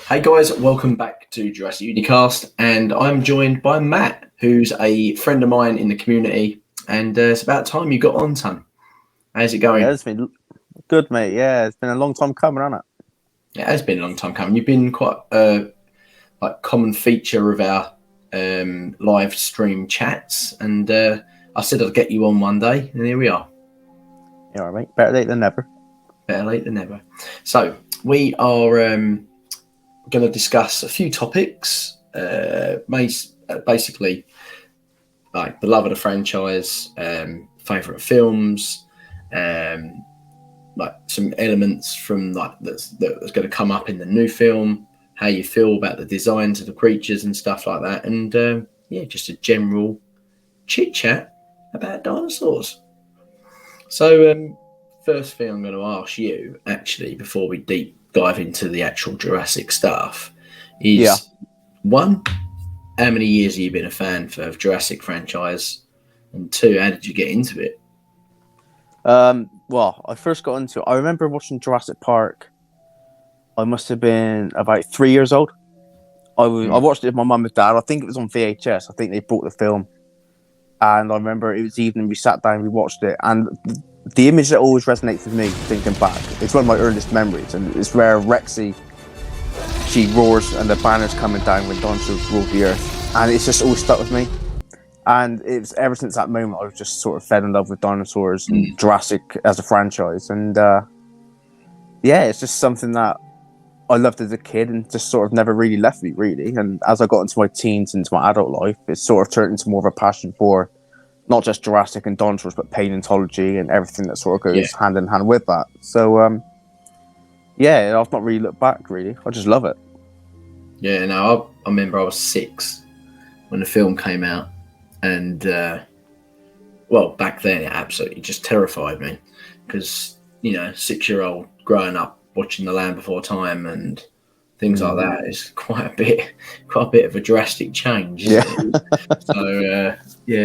Hey guys, welcome back to Jurassic Unicast, and I'm joined by Matt, who's a friend of mine in the community, and it's about time you got on, son. How's it going? Yeah, it's been good, mate. Yeah, it's been a long time coming, hasn't it? It has been a long time coming. You've been quite a common feature of our live stream chats, and I said I'd get you on one day, and here we are. Yeah, all right, mate. Better late than never. Better late than never. So we are going to discuss a few topics, basically like the love of the franchise, favorite films, like some elements from that's going to come up in the new film, how you feel about the designs of the creatures and stuff like that, and just a general chit chat about dinosaurs. So first thing I'm going to ask you, actually, before we deep dive into the actual Jurassic stuff, is one, how many years have you been a fan of Jurassic franchise? And two, how did you get into it? Well, I first got into it. I remember watching Jurassic Park. I must have been about 3 years old. I watched it with my mum and dad. I think it was on VHS. I think they brought the film, and I remember it was evening. We sat down, we watched it, and the image that always resonates with me, thinking back, it's one of my earliest memories, and it's where Rexy, she roars and the banner's coming down when dinosaurs ruled the earth, and it's just always stuck with me. And it's ever since that moment I was just sort of fell in love with dinosaurs and Jurassic as a franchise, and it's just something that I loved as a kid and just sort of never really left me, really. And as I got into my teens, into my adult life, it sort of turned into more of a passion for not just Jurassic and dinosaurs, but paleontology and everything that sort of goes hand in hand with that. So, I've not really looked back, really. I just love it. Yeah, no, I remember I was 6 when the film came out. And, back then it absolutely just terrified me because, 6-year-old growing up watching The Land Before Time and things like that is quite a bit of a drastic change. So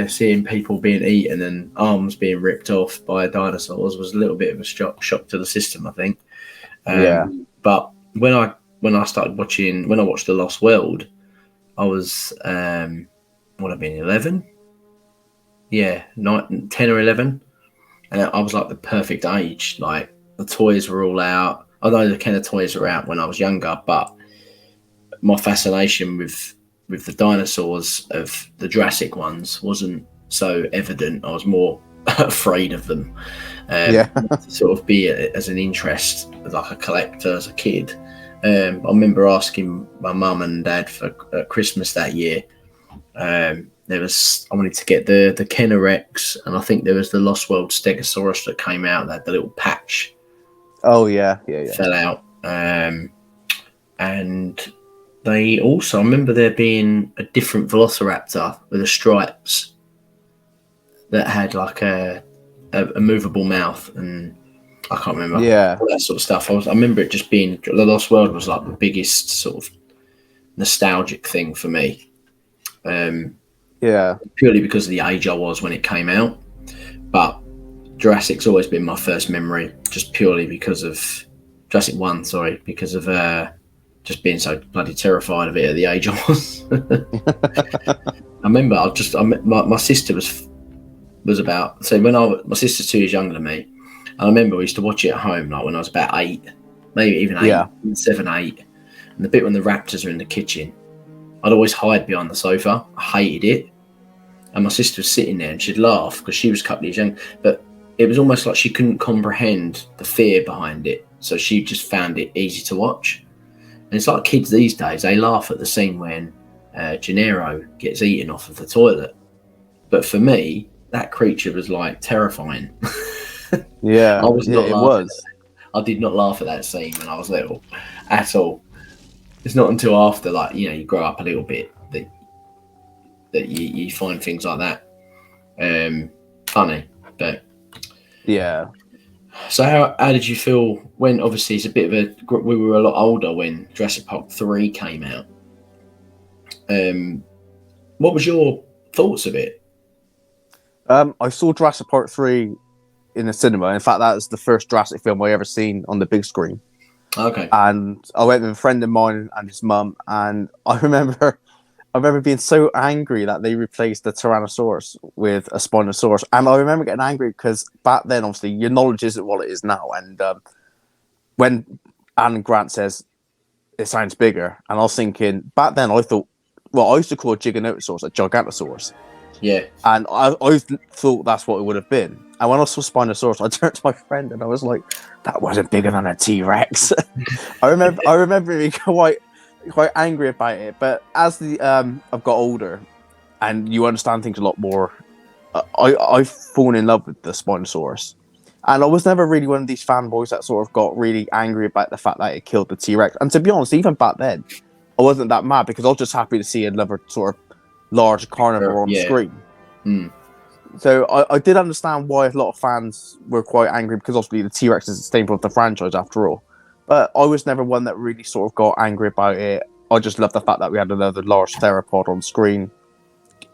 seeing people being eaten and arms being ripped off by dinosaurs was a little bit of a shock to the system, I think. But when I started watching, when I watched The Lost World, I was would have been 11, 10 or 11, and I was like the perfect age. Like the toys were all out. I know the kind of toys were out when I was younger, but my fascination with the dinosaurs of the Jurassic ones wasn't so evident. I was more afraid of them. To sort of be as an interest, like a collector as a kid. I remember asking my mum and dad for Christmas that year. I wanted to get the Kennerex, and I think there was the Lost World Stegosaurus that came out. That the little patch. Oh yeah. Fell out. And they also, I remember there being a different Velociraptor with the stripes that had like a movable mouth, and I can't remember all that sort of stuff. I remember it just being, The Lost World was like the biggest sort of nostalgic thing for me. Purely because of the age I was when it came out. But Jurassic's always been my first memory, just purely because of Jurassic 1, because of just being so bloody terrified of it at the age I was. I remember my sister was about, so my sister's 2 years younger than me, and I remember we used to watch it at home, like when I was about 8, maybe even 8, 7, 8, and the bit when the raptors are in the kitchen, I'd always hide behind the sofa. I hated it, and my sister was sitting there and she'd laugh because she was a couple of years young, but it was almost like she couldn't comprehend the fear behind it, so she just found it easy to watch. And it's like kids these days, they laugh at the scene when Gennaro gets eaten off of the toilet, but for me that creature was like terrifying. I was not laughing. I did not laugh at that scene when I was little at all. It's not until after, like, you grow up a little bit that you find things like that funny. But so how did you feel when, obviously it's a bit of we were a lot older when Jurassic Park 3 came out? What was your thoughts of it? I saw Jurassic Park 3 in the cinema. In fact, that was the first Jurassic film I ever seen on the big screen. Okay. And I went with a friend of mine and his mum, and I remember being so angry that they replaced the Tyrannosaurus with a Spinosaurus, and I remember getting angry because back then, obviously, your knowledge isn't what it is now, and when Alan Grant says it sounds bigger, and I was thinking back then I thought, well, I used to call a Giganotosaurus a Gigantosaurus, Yeah. and I thought that's what it would have been. And when I saw Spinosaurus, I turned to my friend and I was like, "That wasn't bigger than a T Rex." I remember being quite angry about it. But as the I've got older and you understand things a lot more, I've fallen in love with the Spinosaurus. And I was never really one of these fanboys that sort of got really angry about the fact that it killed the T Rex. And to be honest, even back then, I wasn't that mad because I was just happy to see another sort of large carnivore on Yeah. screen. Mm. So I did understand why a lot of fans were quite angry because obviously the T Rex is the staple of the franchise after all. But I was never one that really sort of got angry about it. I just loved the fact that we had another large theropod on screen.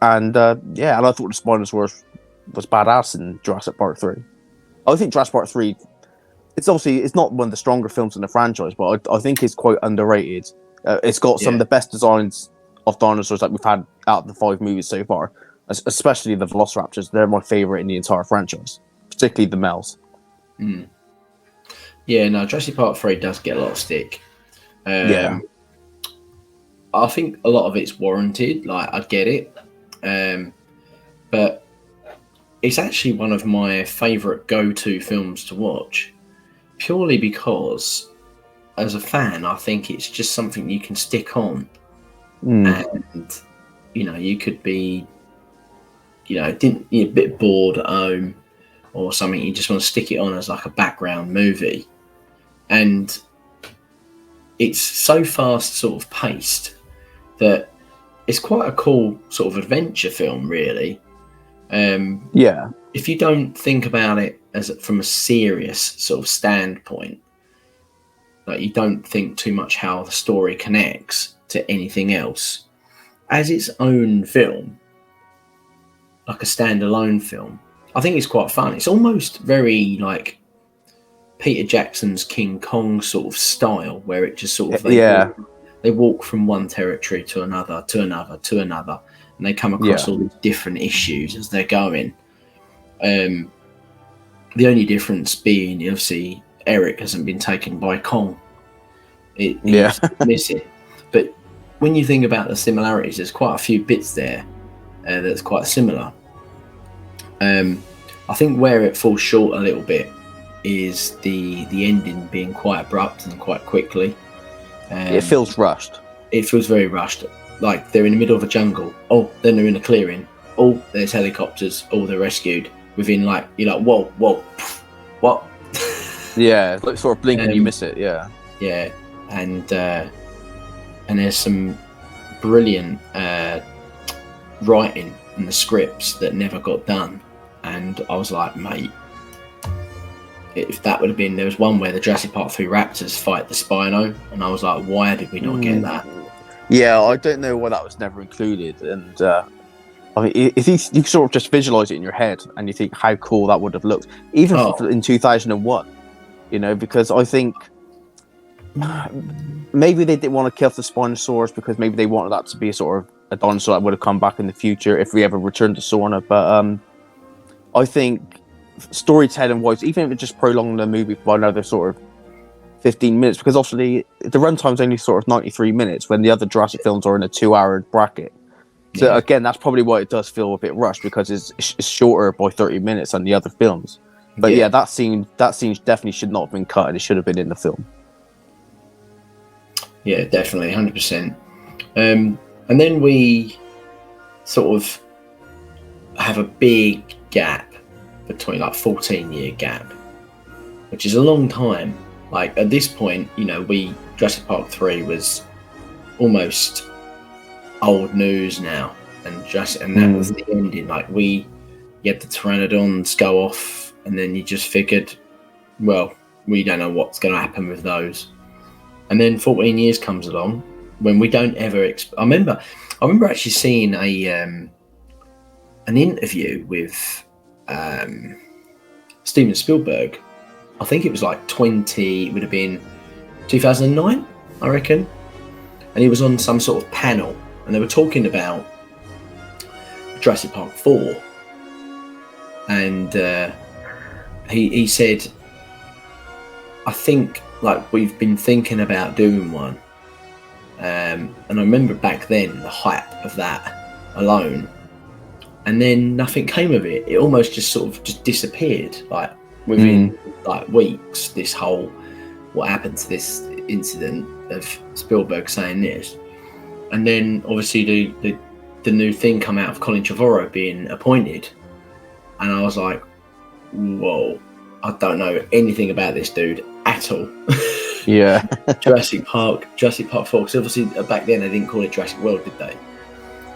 And yeah, and I thought the Spinosaurus was badass in Jurassic Park 3. I think Jurassic Park 3, it's not one of the stronger films in the franchise, but I think it's quite underrated. It's got some of the best designs of dinosaurs that we've had out of the 5 movies so far, especially the Velociraptors. They're my favourite in the entire franchise, particularly the males. Mm. Yeah, no, Jurassic Park 3 does get a lot of stick. Yeah. I think a lot of it's warranted, like, I get it. But it's actually one of my favourite go-to films to watch, purely because, as a fan, I think it's just something you can stick on. And, you could be, you're a bit bored at home or something, you just want to stick it on as like a background movie. And it's so fast sort of paced that it's quite a cool sort of adventure film, really. Yeah. If you don't think about it as from a serious sort of standpoint, like you don't think too much how the story connects to anything else, as its own film, like a standalone film, I think it's quite fun. It's almost very like Peter Jackson's King Kong sort of style, where it just sort of they walk from one territory to another, to another, to another, and they come across all these different issues as they're going. The only difference being, obviously, Eric hasn't been taken by Kong. He's missing. But when you think about the similarities, there's quite a few bits there that's quite similar. I think where it falls short a little bit is the ending being quite abrupt and quite quickly. It feels rushed. It feels very rushed. Like they're in the middle of a jungle. Oh, then they're in a clearing. Oh, there's helicopters. Oh, they're rescued. Within you're like, whoa, pff, what? Yeah, like sort of blink and you miss it. Yeah. Yeah, and there's some brilliant writing in the scripts that never got done. And I was like, mate, if that would have been, there was one where the Jurassic Park 3 raptors fight the Spino, and I was like, why did we not get that? Yeah, I don't know why that was never included. And I mean, if you sort of just visualize it in your head and you think how cool that would have looked, even in 2001, because I think maybe they didn't want to kill the Spinosaurus because maybe they wanted that to be sort of a dinosaur that would have come back in the future if we ever returned to Sorna. But I think storytelling wise, even if it just prolonged the movie by another sort of 15 minutes, because obviously the runtime's only sort of 93 minutes when the other Jurassic films are in a 2-hour bracket. So again, that's probably why it does feel a bit rushed, because it's shorter by 30 minutes than the other films. But yeah, that scene definitely should not have been cut, and it should have been in the film. Yeah, definitely, 100%. And then we sort of have a big gap between, 14-year gap, which is a long time. Like at this point, Jurassic Park 3 was almost old news now, and that was the ending. Like you had the pteranodons go off, and then you just figured, well, we don't know what's going to happen with those. And then 14 years comes along when we don't ever. I remember actually seeing an interview with Steven Spielberg. I think it was like 20. It would have been 2009, I reckon. And he was on some sort of panel, and they were talking about Jurassic Park 4. And he said, I think like we've been thinking about doing one. And I remember back then the hype of that alone. And then nothing came of it. It almost just sort of just disappeared. Like within like weeks, this whole what happened to this incident of Spielberg saying this. And then obviously the new thing come out of Colin Trevorrow being appointed. And I was like, whoa, I don't know anything about this dude at all. Yeah. Jurassic Park 4, because obviously back then they didn't call it Jurassic World, did they?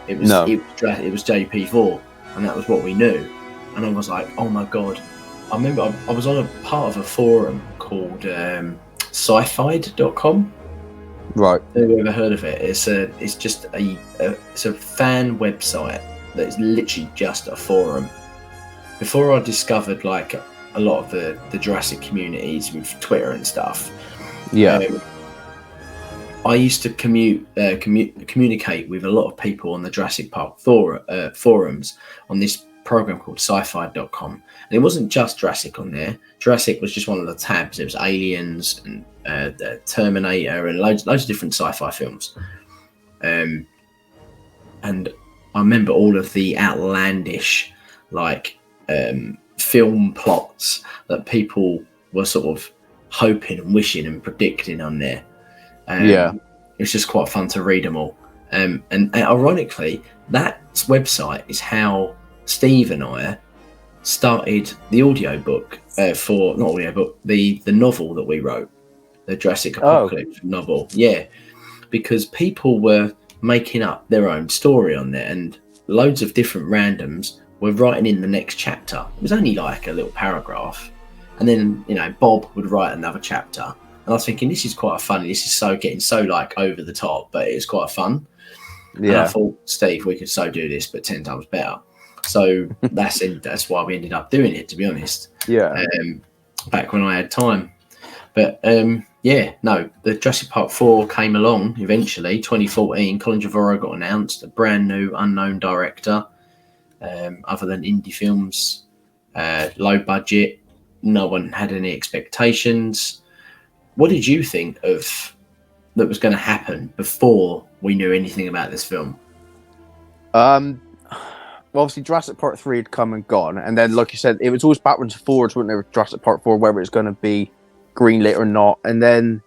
It was JP4, and that was what we knew. And I was like, oh my god. I remember I was on a part of a forum called sci-fi.com. Right. Have you ever heard of it? It's just a fan website that is literally just a forum. Before I discovered like a lot of the Jurassic communities with Twitter and stuff, I used to communicate with a lot of people on the Jurassic Park forums on this program called sci-fi.com. And it wasn't just Jurassic on there. Jurassic was just one of the tabs. There was Aliens and the Terminator and loads of different sci-fi films. And I remember all of the outlandish like film plots that people were sort of hoping and wishing and predicting on there. It was just quite fun to read them all. And ironically, that website is how Steve and I started the audiobook the novel that we wrote, the Jurassic Apocalypse novel. Yeah, because people were making up their own story on there, and loads of different randoms were writing in the next chapter. It was only like a little paragraph, and then Bob would write another chapter. And I was thinking, this is quite funny. This is getting so like over the top, but it's quite fun. Yeah. And I thought, Steve, we could so do this, but 10 times better. So that's why we ended up doing it, to be honest. Yeah. Back when I had time. But the Jurassic Park 4 came along eventually, 2014. Colin Trevorrow got announced, a brand new unknown director, other than indie films, low budget. No one had any expectations. What did you think of that was going to happen before we knew anything about this film? Well, obviously Jurassic Park 3 had come and gone, and then, like you said, it was always backwards and forwards, wasn't there, with Jurassic Park 4, whether it's going to be greenlit or not. And then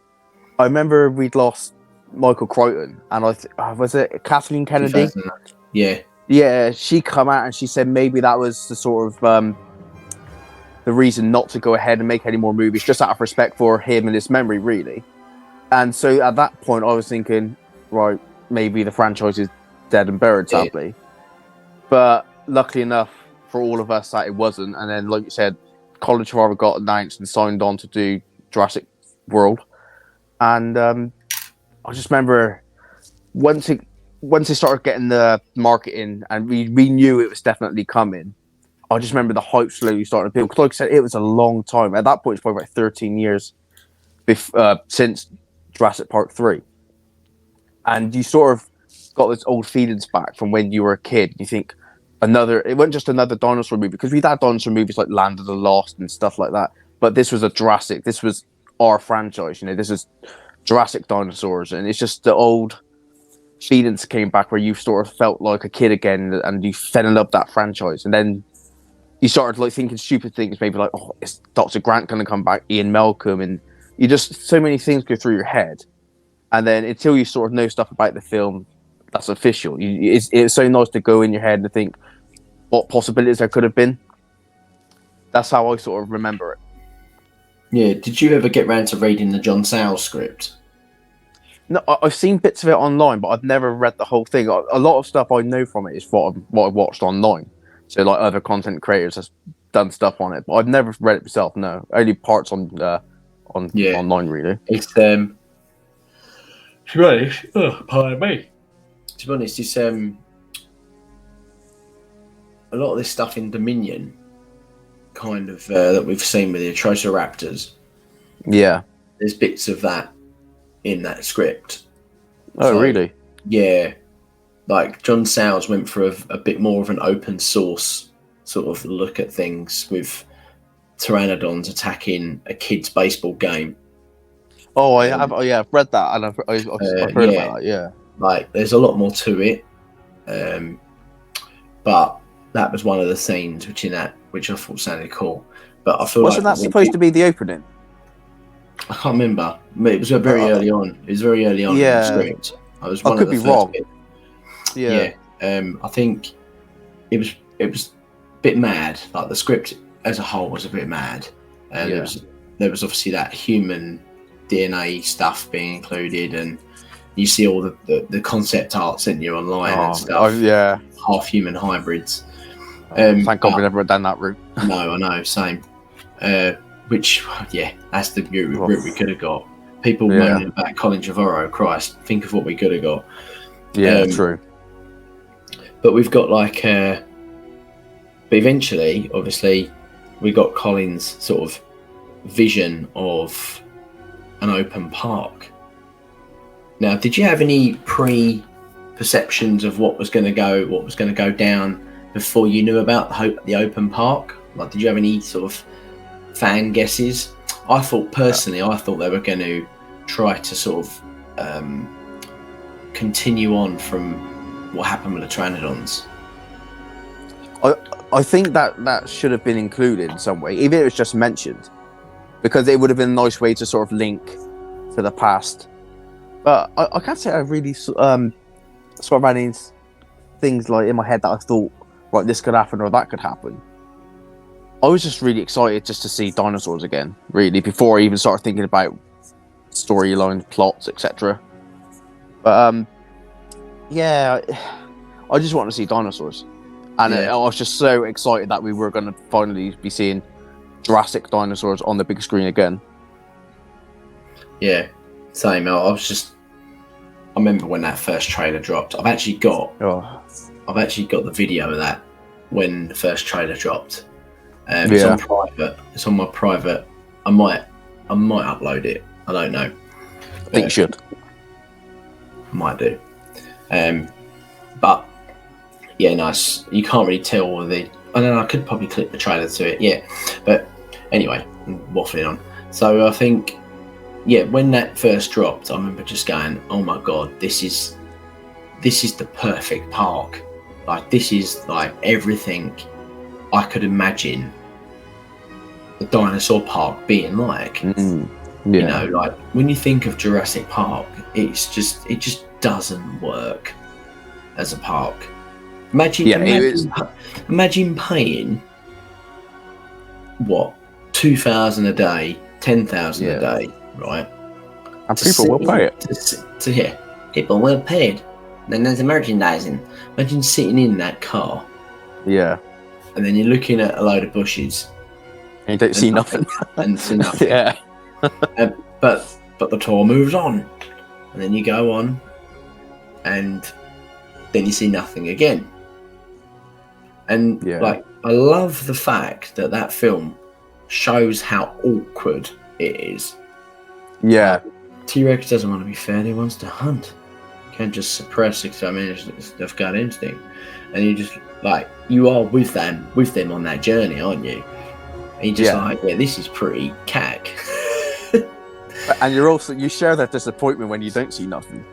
I remember we'd lost Michael Crichton, and was it Kathleen Kennedy? Yeah, she come out and she said maybe that was the sort of the reason not to go ahead and make any more movies, just out of respect for him and his memory, really. And so at that point, I was thinking, right, maybe the franchise is dead and buried, sadly. Yeah. But luckily enough for all of us that it wasn't. And then, like you said, Colin Trevorrow got announced and signed on to do Jurassic World. And I just remember once they started getting the marketing and we knew it was definitely coming, I just remember the hype slowly starting to build. Because like I said, it was a long time. At that point, it's probably about 13 years since Jurassic Park 3. And you sort of got those old feelings back from when you were a kid. You think it wasn't just another dinosaur movie, because we'd had dinosaur movies like Land of the Lost and stuff like that. But this was a Jurassic. This was our franchise. This is Jurassic dinosaurs. And it's just the old feelings came back where you sort of felt like a kid again and you fell in love with that franchise. And then you started like thinking stupid things, maybe like, oh, is Dr. Grant going to come back? Ian Malcolm. And you just, so many things go through your head. And then until you sort of know stuff about the film that's official, it's so nice to go in your head and think what possibilities there could have been. That's how I sort of remember it. Yeah. Did you ever get round to reading the John Sayles script? No, I've seen bits of it online, but I've never read the whole thing. A lot of stuff I know from it is what I've watched online. So like other content creators have done stuff on it, but I've never read it myself. No, only parts on online really. It's to be honest, pardon me. To be honest, it's a lot of this stuff in Dominion, kind of that we've seen with the Atrociraptors. Yeah, there's bits of that in that script. Oh, So, really? Yeah, like John Sayles went for a bit more of an open source sort of look at things with pteranodons attacking a kid's baseball game. Oh, I have. Oh, yeah, I've read that, and I've heard Yeah, about that. Yeah. like there's a lot more to it, but that was one of the scenes which I thought sounded cool. But I feel Wasn't like that supposed to be the opening? I can't remember. It was very early on. It was very early on in the Yeah. script. I was I one could of the be first wrong. bit. Yeah. I think it was a bit mad. Like the script as a whole was a bit mad. Yeah. There was obviously that human DNA stuff being included, and you see all the concept art sent you online and stuff. Oh, yeah. Half human hybrids. Thank God we never went down that route. No, I know, same. Which, yeah, that's the route we could have got. People moaning about Colin Trevorrow, Christ, think of what we could have got. Yeah, true. But we've got but eventually, obviously, we got Colin's sort of vision of an open park. Now, did you have any pre-perceptions of what was going to go down before you knew about the open park? Like, did you have any sort of fan guesses? I thought they were going to try to sort of continue on from what happened with the Pteranodons. I think that should have been included in some way, even if it was just mentioned, because it would have been a nice way to sort of link to the past. But I can't say I really sort of had any things like in my head that I thought, right, this could happen or that could happen. I was just really excited just to see dinosaurs again, really, before I even started thinking about storylines, plots, etc. But yeah, I just want to see dinosaurs, and I was just so excited that we were going to finally be seeing Jurassic dinosaurs on the big screen again. Yeah, same. I remember when that first trailer dropped. I've actually got the video of that when the first trailer dropped. It's on private. It's on my private. I might upload it. I don't know. I think you should. Might do. But yeah, nice. You can't really tell all the. I don't know. I could probably clip the trailer to it. Yeah, but anyway, I'm waffling on. So I think, yeah, when that first dropped, I remember just going, "Oh my god, this is the perfect park. Like, this is like everything I could imagine the dinosaur park being like." Yeah. You know, like when you think of Jurassic Park, it just doesn't work as a park. Imagine paying what, 2,000 a day, 10,000 a day, right? And people will pay it. People will pay it. Then there's the merchandising. Imagine sitting in that car. Yeah. And then you're looking at a load of bushes. And you don't see nothing. And see nothing. Yeah. But the tour moves on. And then you go on. And then you see nothing again. And like, I love the fact that film shows how awkward it is. Yeah. T-Rex doesn't want to be fed, he wants to hunt. Can't just suppress stuff gut instinct. And you just like, you are with them on that journey, aren't you? And you're just like, yeah, this is pretty cack. And you share that disappointment when you don't see nothing.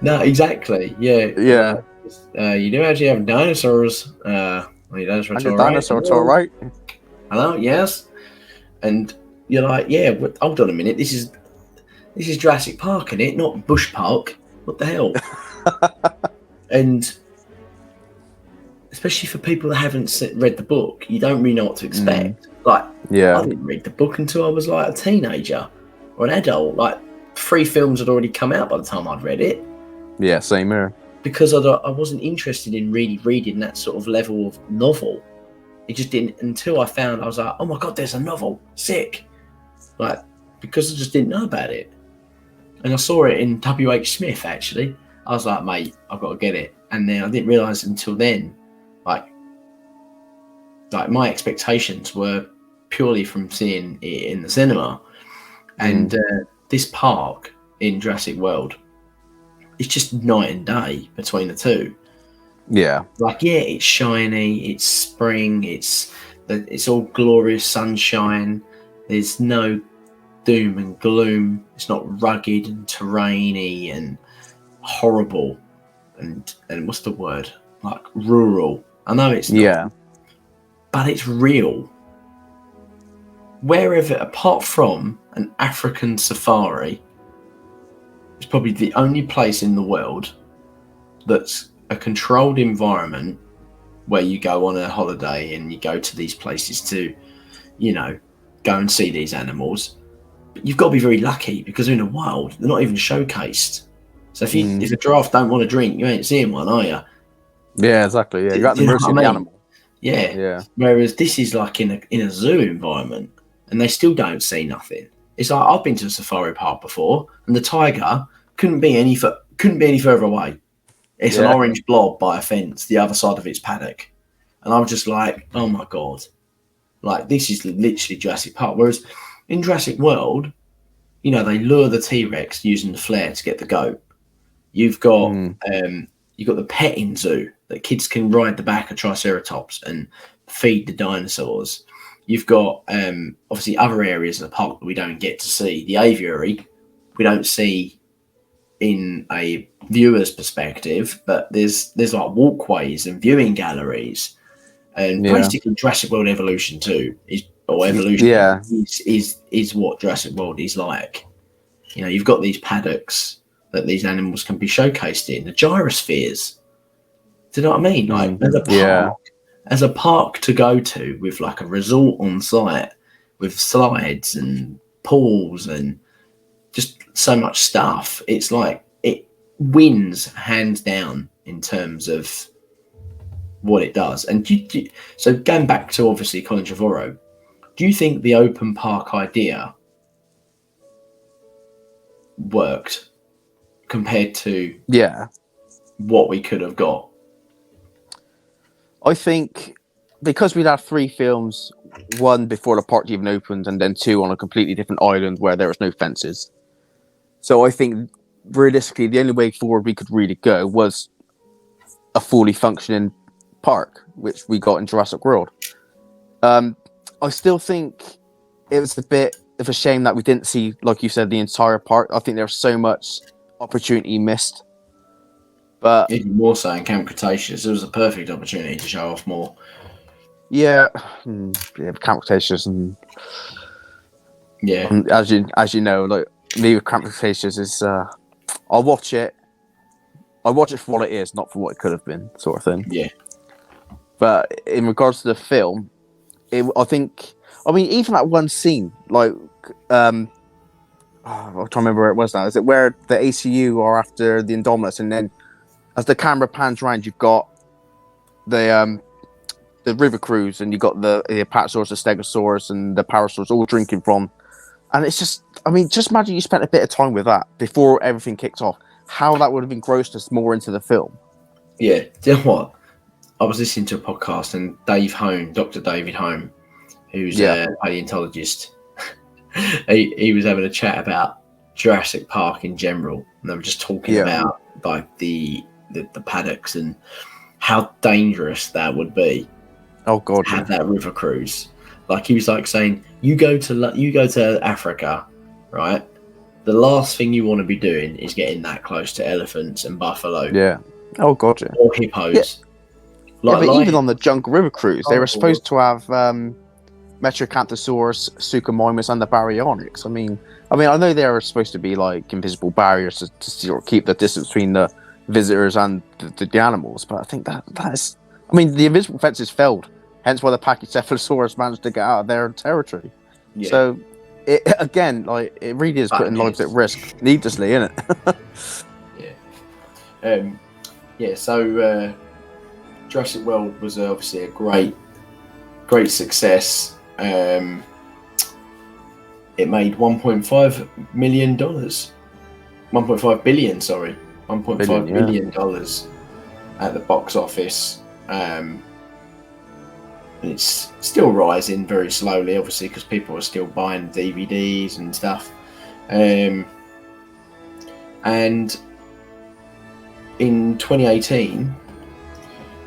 No, exactly. Yeah. You do actually have dinosaurs. Your dinosaurs all right. Hello, yes. And you're like, yeah, hold on a minute. This is Jurassic Park, isn't it? Not Bush Park. What the hell? And especially for people that haven't read the book, you don't really know what to expect. I didn't read the book until I was like a teenager or an adult. Like, 3 films had already come out by the time I'd read it. Yeah, same here. Because I wasn't interested in really reading that sort of level of novel. It just didn't, until I was like, oh my god, there's a novel, sick. Like, because I just didn't know about it. And I saw it in W.H. Smith, actually. I was like, mate, I've got to get it. And then I didn't realise until then, like my expectations were purely from seeing it in the cinema. And this park in Jurassic World, it's just night and day between the two. Yeah. Like, yeah, it's shiny, it's spring, it's all glorious sunshine. There's no doom and gloom. It's not rugged and terrainy and horrible and what's the word? Like rural. I know it's not, but it's real. Wherever, apart from an African safari, it's probably the only place in the world that's a controlled environment where you go on a holiday and you go to these places to, go and see these animals. But you've got to be very lucky because in the wild, they're not even showcased. So if a giraffe don't want to drink, you ain't seeing one, are you? Yeah, exactly. Yeah, you got the mercy of the animal. Yeah. Whereas this is like in a zoo environment, and they still don't see nothing. It's like I've been to a safari park before, and the tiger couldn't be any further away. It's an orange blob by a fence, the other side of its paddock, and I'm just like, oh my god, like this is literally Jurassic Park. Whereas in Jurassic World, they lure the T-Rex using the flare to get the goat. You've got the petting zoo that kids can ride the back of Triceratops and feed the dinosaurs. You've got obviously other areas of the park that we don't get to see. The aviary we don't see in a viewer's perspective, but there's like walkways and viewing galleries, and basically Jurassic World Evolution 2 is what Jurassic World is like. You've got these paddocks that these animals can be showcased in, the gyrospheres. Do you know what I mean? Like as a park to go to with like a resort on site with slides and pools and just so much stuff. It's like it wins hands down in terms of what it does. And so going back to obviously Colin Trevorrow, do you think the open park idea worked compared to what we could have got? I think because we'd had 3 films, one before the park even opened, and then 2 on a completely different island where there was no fences. So I think realistically, the only way forward we could really go was a fully functioning park, which we got in Jurassic World. I still think it was a bit of a shame that we didn't see, like you said, the entire park. I think there was so much opportunity missed. But even more so in Camp Cretaceous, it was a perfect opportunity to show off more. Camp Cretaceous, and as you know, like me with Camp Cretaceous is, I'll watch it for what it is, not for what it could have been, sort of thing. Yeah. But in regards to the film, even that one scene, like, I'm trying to remember where it was now. Is it where the ACU are after the Indominus, and then as the camera pans around, you've got the river cruise, and you've got the Apatosaurus, the Stegosaurus, and the Parasaurus all drinking from. And it's just imagine you spent a bit of time with that before everything kicked off. How that would have engrossed us more into the film. Yeah. Do you know what? I was listening to a podcast, and Dr. David Home, who's a paleontologist, he was having a chat about Jurassic Park in general, and they were just talking about like the paddocks and how dangerous that would be. Oh god, have that river cruise. Like he was like saying, you go to Africa, right? The last thing you want to be doing is getting that close to elephants and buffalo. Yeah. Oh god, yeah. Or hippos. Yeah. But even on the Jungle River cruise, they were supposed to have Metrocanthosaurus, Suchomimus, and the Baryonyx. I mean, I know they were supposed to be like invisible barriers to sort of keep the distance between the visitors and the animals, but I think that is. I mean, the invisible fences failed, hence why the Pachycephalosaurus managed to get out of their territory. Yeah. So, it really is putting lives at risk needlessly, isn't it? So Jurassic World was obviously a great success. It made $1.5 million. $1.5 billion, sorry. $1.5 billion at the box office. And it's still rising very slowly, obviously, because people are still buying DVDs and stuff. And in 2018,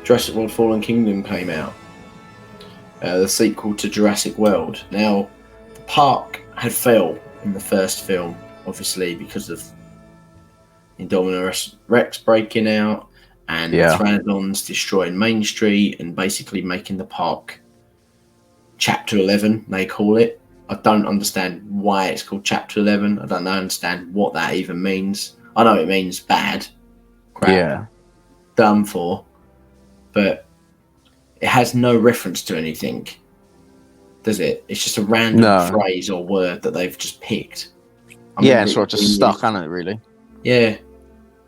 Jurassic World Fallen Kingdom came out, the sequel to Jurassic World. Now, the park had failed in the first film, obviously, because of Indominus Rex breaking out and the Pteranodons destroying Main Street and basically making the park Chapter 11, they call it. I don't understand why it's called Chapter 11. I don't understand what that even means. I know it means bad, crap, done for, but it has no reference to anything, does it? It's just a random phrase or word that they've just picked. It's sort of just stuck on it, really. Yeah.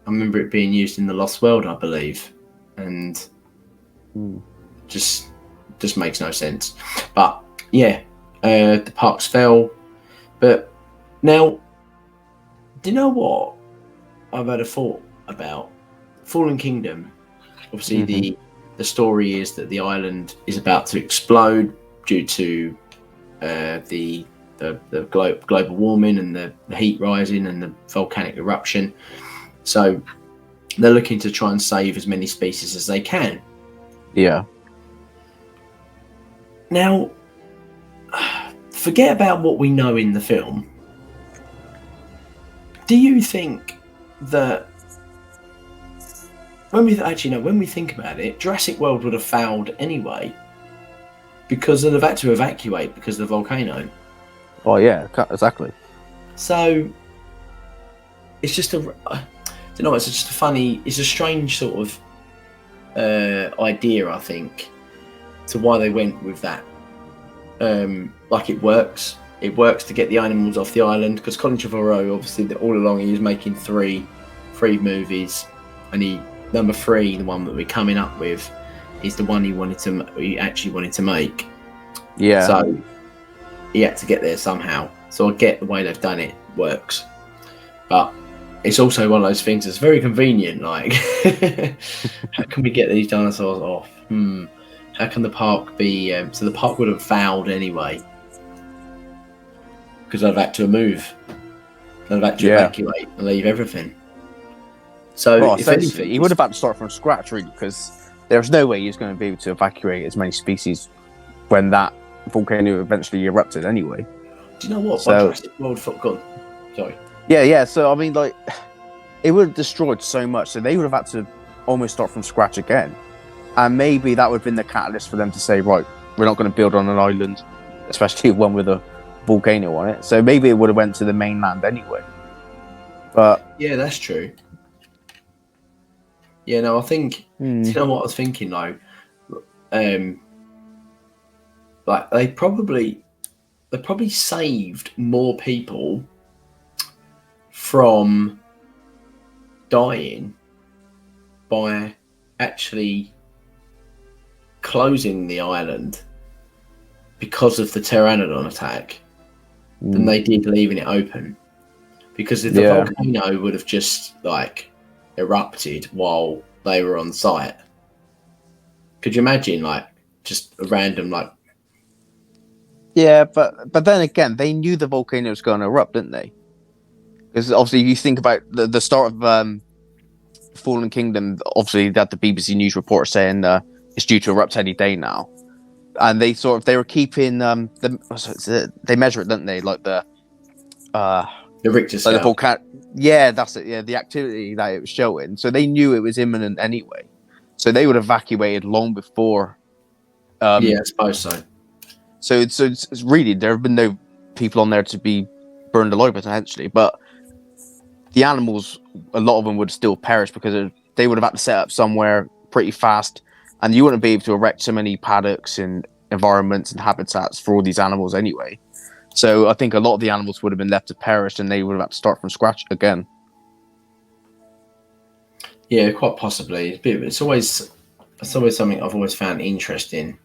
I remember it being used in The Lost World, I believe. And just makes no sense. But, the parks fell. But now, do you know what I've had a thought about? Fallen Kingdom. Obviously, the story is that the island is about to explode due to the global warming and the heat rising and the volcanic eruption. So they're looking to try and save as many species as they can. Yeah. Now, forget about what we know in the film. Do you think that when we think about it, Jurassic World would have failed anyway because they've had to evacuate because of the volcano? Oh yeah, exactly. So it's just it's a strange sort of idea, I think, to why they went with that. Like it works to get the animals off the island, because Colin Trevorrow, obviously, all along he was making three movies, and number 3, the one that we're coming up with, is the one he actually wanted to make. Yeah. So he had to get there somehow. So I get the way they've done it works, but it's also one of those things that's very convenient. Like, how can we get these dinosaurs off? How can the park be? So the park would have failed anyway because they've had to move. They've had to evacuate and leave everything. So if anything, he would have had to start from scratch, really, because there's no way he was going to be able to evacuate as many species when that volcano eventually erupted anyway. Do you know what? Jurassic World gone. Sorry. Yeah. So I mean, like, it would have destroyed so much, so they would have had to almost start from scratch again. And maybe that would have been the catalyst for them to say, right, we're not going to build on an island, especially one with a volcano on it. So maybe it would have went to the mainland anyway. But yeah, that's true. Yeah, no, I think. Do you know what I was thinking though? Like they probably saved more people from dying by actually closing the island because of the pteranodon attack than they did leaving it open. Because if the volcano would have just like erupted while they were on site, could you imagine like just a random like? Yeah, but then again, they knew the volcano was going to erupt, didn't they? Because obviously, if you think about the start of Fallen Kingdom, obviously they had the BBC News report saying it's due to erupt any day now, and they were keeping they measure it, didn't they? Like the Richter scale. Like the volcano. Yeah, that's it. Yeah, the activity that it was showing. So they knew it was imminent anyway. So they would have evacuated long before. Yeah, I suppose so. So it's really, there have been no people on there to be burned alive potentially, but the animals, a lot of them would still perish because they would have had to set up somewhere pretty fast, and you wouldn't be able to erect so many paddocks and environments and habitats for all these animals anyway. So I think a lot of the animals would have been left to perish, and they would have had to start from scratch again. Yeah, quite possibly. It's always something I've always found interesting.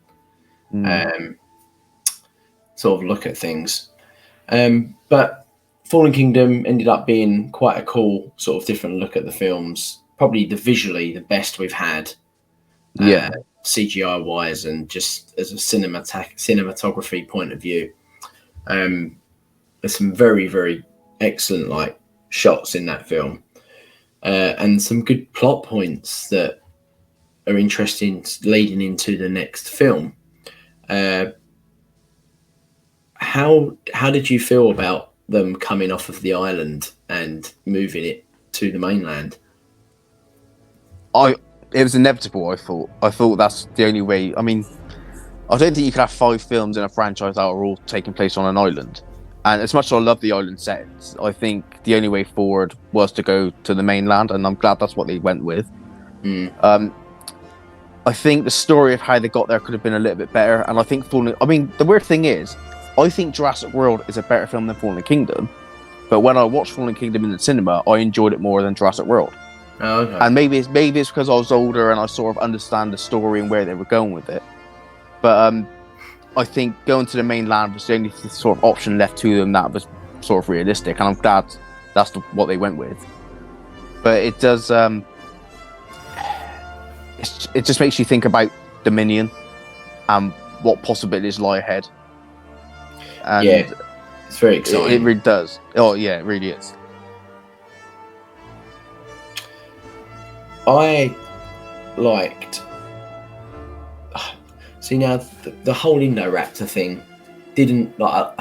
Sort of look at things. But Fallen Kingdom ended up being quite a cool sort of different look at the films. Probably visually the best we've had. CGI wise and just as a cinematography point of view. There's some very, very excellent like shots in that film. and some good plot points that are interesting leading into the next film. How did you feel about them coming off of the island and moving it to the mainland? It was inevitable. I thought that's the only way. I mean, I don't think you could have 5 films in a franchise that are all taking place on an island. And as much as I love the island sets, I think the only way forward was to go to the mainland, and I'm glad that's what they went with. I think the story of how they got there could have been a little bit better, and I think the weird thing is, I think Jurassic World is a better film than Fallen Kingdom, but when I watched Fallen Kingdom in the cinema, I enjoyed it more than Jurassic World. Oh, okay. And maybe it's because I was older and I sort of understand the story and where they were going with it. But I think going to the mainland was the only sort of option left to them that was sort of realistic, and I'm glad that's what they went with. But it does, it just makes you think about Dominion and what possibilities lie ahead. And yeah, it's very exciting. It really does. Oh yeah, it really is. I liked. See now, the whole Indoraptor thing didn't like.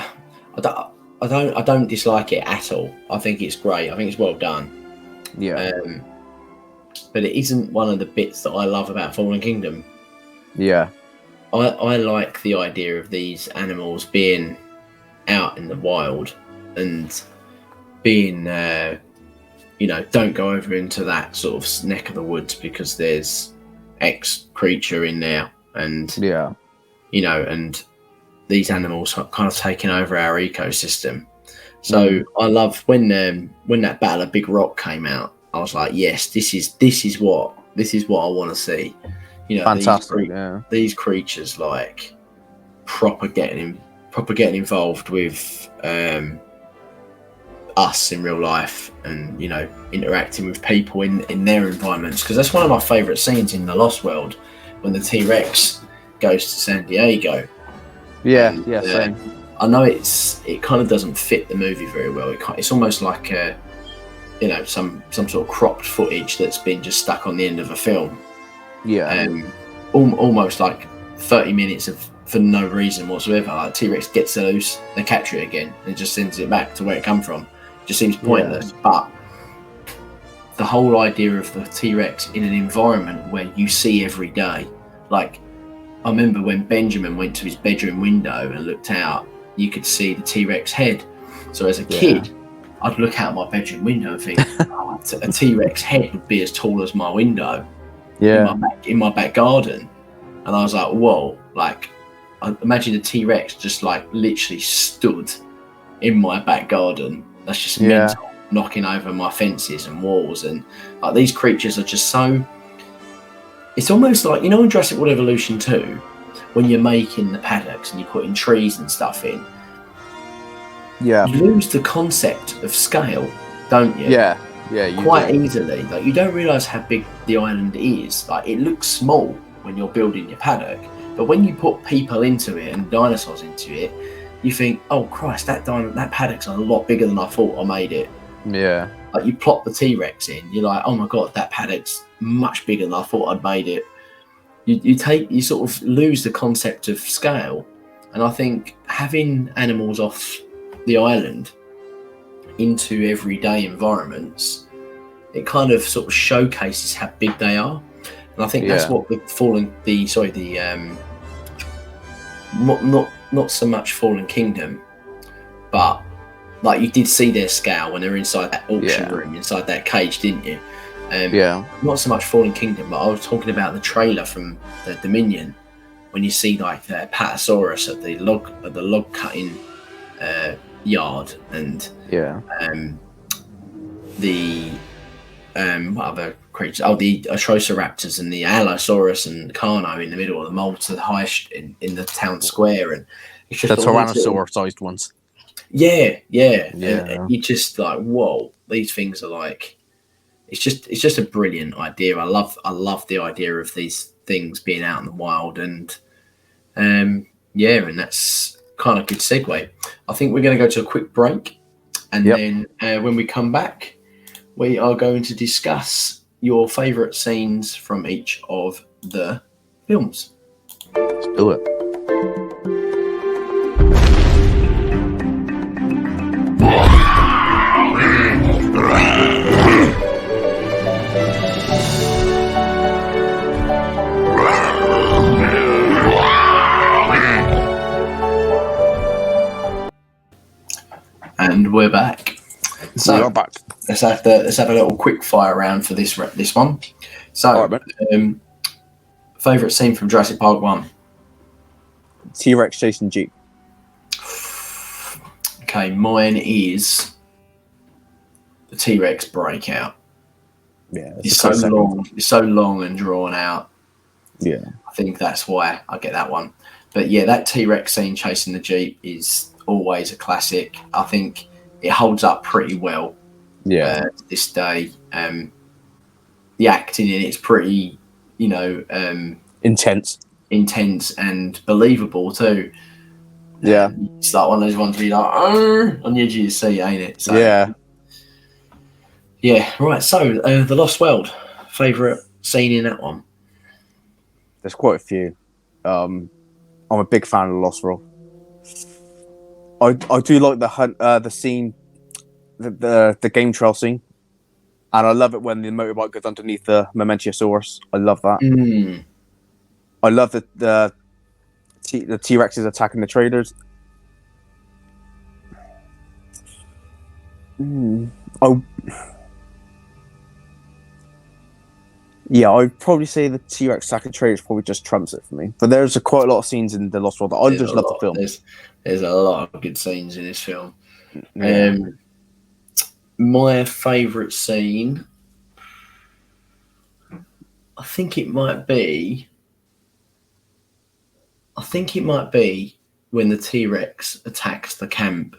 I don't dislike it at all. I think it's great. I think it's well done. Yeah. But it isn't one of the bits that I love about Fallen Kingdom. Yeah. I like the idea of these animals being out in the wild and being, don't go over into that sort of neck of the woods because there's X creature in there, and and these animals are kind of taking over our ecosystem. So I love when that Battle of Big Rock came out. I was like, yes, this is what I want to see. Fantastic. These creatures like proper getting involved with us in real life, and interacting with people in their environments, because that's one of my favorite scenes in The Lost World, when the T-Rex goes to San Diego. Same. I know it kind of doesn't fit the movie very well. It's almost like some sort of cropped footage that's been just stuck on the end of a film. Almost like 30 minutes for no reason whatsoever. Like T-Rex gets loose, they capture it again, and it just sends it back to where it come from. It just seems pointless. But the whole idea of the T-Rex in an environment where you see every day, like I remember when Benjamin went to his bedroom window and looked out, you could see the T-Rex head. So as a kid, I'd look out my bedroom window and think, a T-Rex head would be as tall as my window in my back garden. And I was like, whoa, like, I imagine a T-Rex just like literally stood in my back garden. That's just mental, knocking over my fences and walls. And like these creatures are just so, it's almost like, in Jurassic World Evolution 2, when you're making the paddocks and you're putting trees and stuff in, you lose the concept of scale, don't you? Quite easily. Like, you don't realise how big the island is. Like, it looks small when you're building your paddock, but when you put people into it and dinosaurs into it, you think, oh Christ, that paddock's a lot bigger than I thought I made it. Yeah. Like, you plop the T-Rex in, you're like, oh my God, that paddock's much bigger than I thought I'd made it. You sort of lose the concept of scale. And I think having animals off the island into everyday environments, it kind of sort of showcases how big they are. And I think that's what not so much Fallen Kingdom, but like you did see their scale when they were inside that auction room, inside that cage, didn't you? Not so much Fallen Kingdom, but I was talking about the trailer from the Dominion, when you see like the Patasaurus at the log cutting yard, and the what other creatures? Oh, the Atrociraptors and the Allosaurus and Carno in the middle of the mall to the highest in the town square, and it's just the Tyrannosaurus-sized ones. And you just like, whoa, these things are like, it's just a brilliant idea. I love the idea of these things being out in the wild, and and that's kind of a good segue. I think we're going to go to a quick break, and then when we come back, we are going to discuss your favourite scenes from each of the films. Let's do it. And we're back. So we are back. let's have a little quick fire round for this one. So, right, favourite scene from Jurassic Park 1? T-Rex chasing Jeep. Okay, mine is the T-Rex breakout. Yeah, It's so long. It's so long and drawn out. Yeah, I think that's why I get that one. But yeah, that T-Rex scene chasing the Jeep is always a classic. I think it holds up pretty well. Yeah, To this day. The acting in it's pretty, intense and believable too. Yeah, It's like one of those ones where you're like, oh, on the edge of your seat, ain't it? So, yeah. Right. So, The Lost World. Favourite scene in that one? there's quite a few. I'm a big fan of the Lost World. I do like the hunt, the scene, the game trail scene, and I love it when the motorbike goes underneath the Momentiosaurus. I love that. I love the T-Rex is attacking the traders. I'd probably say the T-Rex attacking traders probably just trumps it for me. But there's quite a lot of scenes in the Lost World that I just love the film. There's a lot of good scenes in this film. Yeah. My favourite scene, I think it might be when the T-Rex attacks the camp.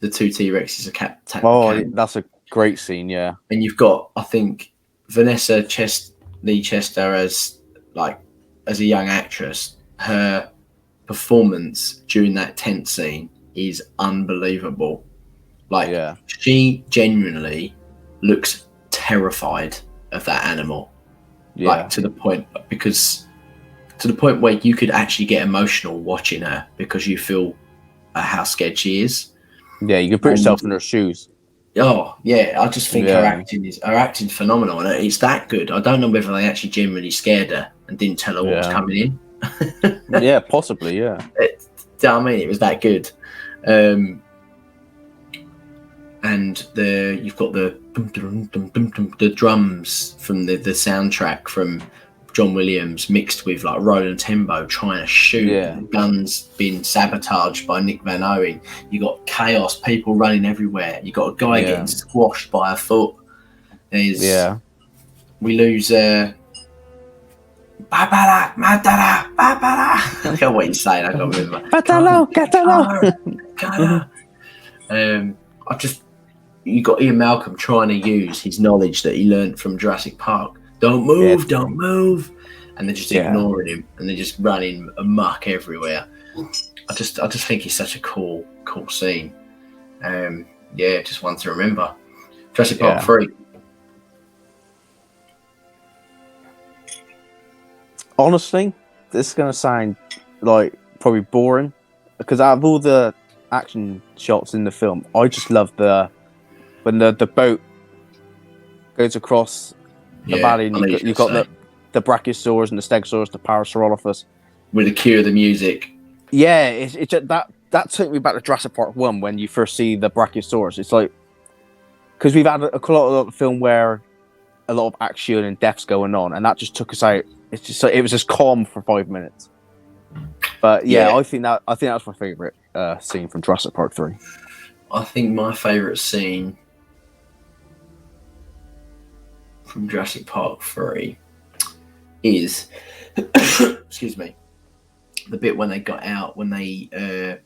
The two T-Rexes attack the camp. Oh, that's a great scene, yeah. And you've got, I think, Vanessa Lee Chester as a young actress. Her performance during that tent scene is unbelievable. She genuinely looks terrified of that animal. Yeah. To the point where you could actually get emotional watching her because you feel how scared she is. Yeah, you can put yourself in her shoes. Oh yeah, I just think her acting's phenomenal, and it's that good. I don't know whether they actually genuinely scared her and didn't tell her what was coming in. Yeah, possibly. Yeah. It was that good. And you've got the drums from the soundtrack from John Williams mixed with Roland Tembo trying to shoot. Yeah. Guns being sabotaged by Nick Van Owen. You got chaos, people running everywhere. You got a guy getting squashed by a foot. We lose I don't know what he's saying. I can't remember. You got Ian Malcolm trying to use his knowledge that he learned from Jurassic Park. Don't move, don't move. And they're just ignoring him and they're just running amok everywhere. I just think it's such a cool scene. Just one to remember. Jurassic Park 3. Honestly, this is going to sound probably boring because out of all the action shots in the film, I just love when the boat goes across the valley and you've got the Brachiosaurus and the Stegosaurus, the Parasaurolophus. With the cue of the music. Yeah, it's just, that took me back to Jurassic Park 1 when you first see the Brachiosaurus. It's because we've had a lot of film where a lot of action and deaths going on, and that just took us out. It's just it was just calm for 5 minutes. But I think that's my favorite scene from Jurassic Park 3. I think my favorite scene from Jurassic Park 3 is excuse me, the bit when they got out, when they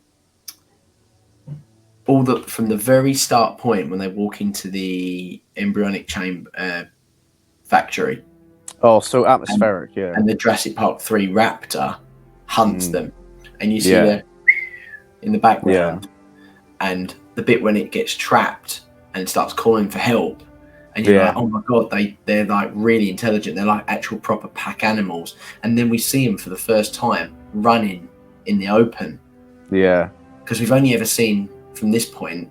from the very start point when they walk into the embryonic chamber factory. Oh, so atmospheric, and the Jurassic Park 3 raptor hunts them, and you see the in the background, and the bit when it gets trapped and starts calling for help, and you're like, oh my god, they're like really intelligent. They're like actual proper pack animals. And then we see them for the first time running in the open. Yeah. Because we've only ever seen from this point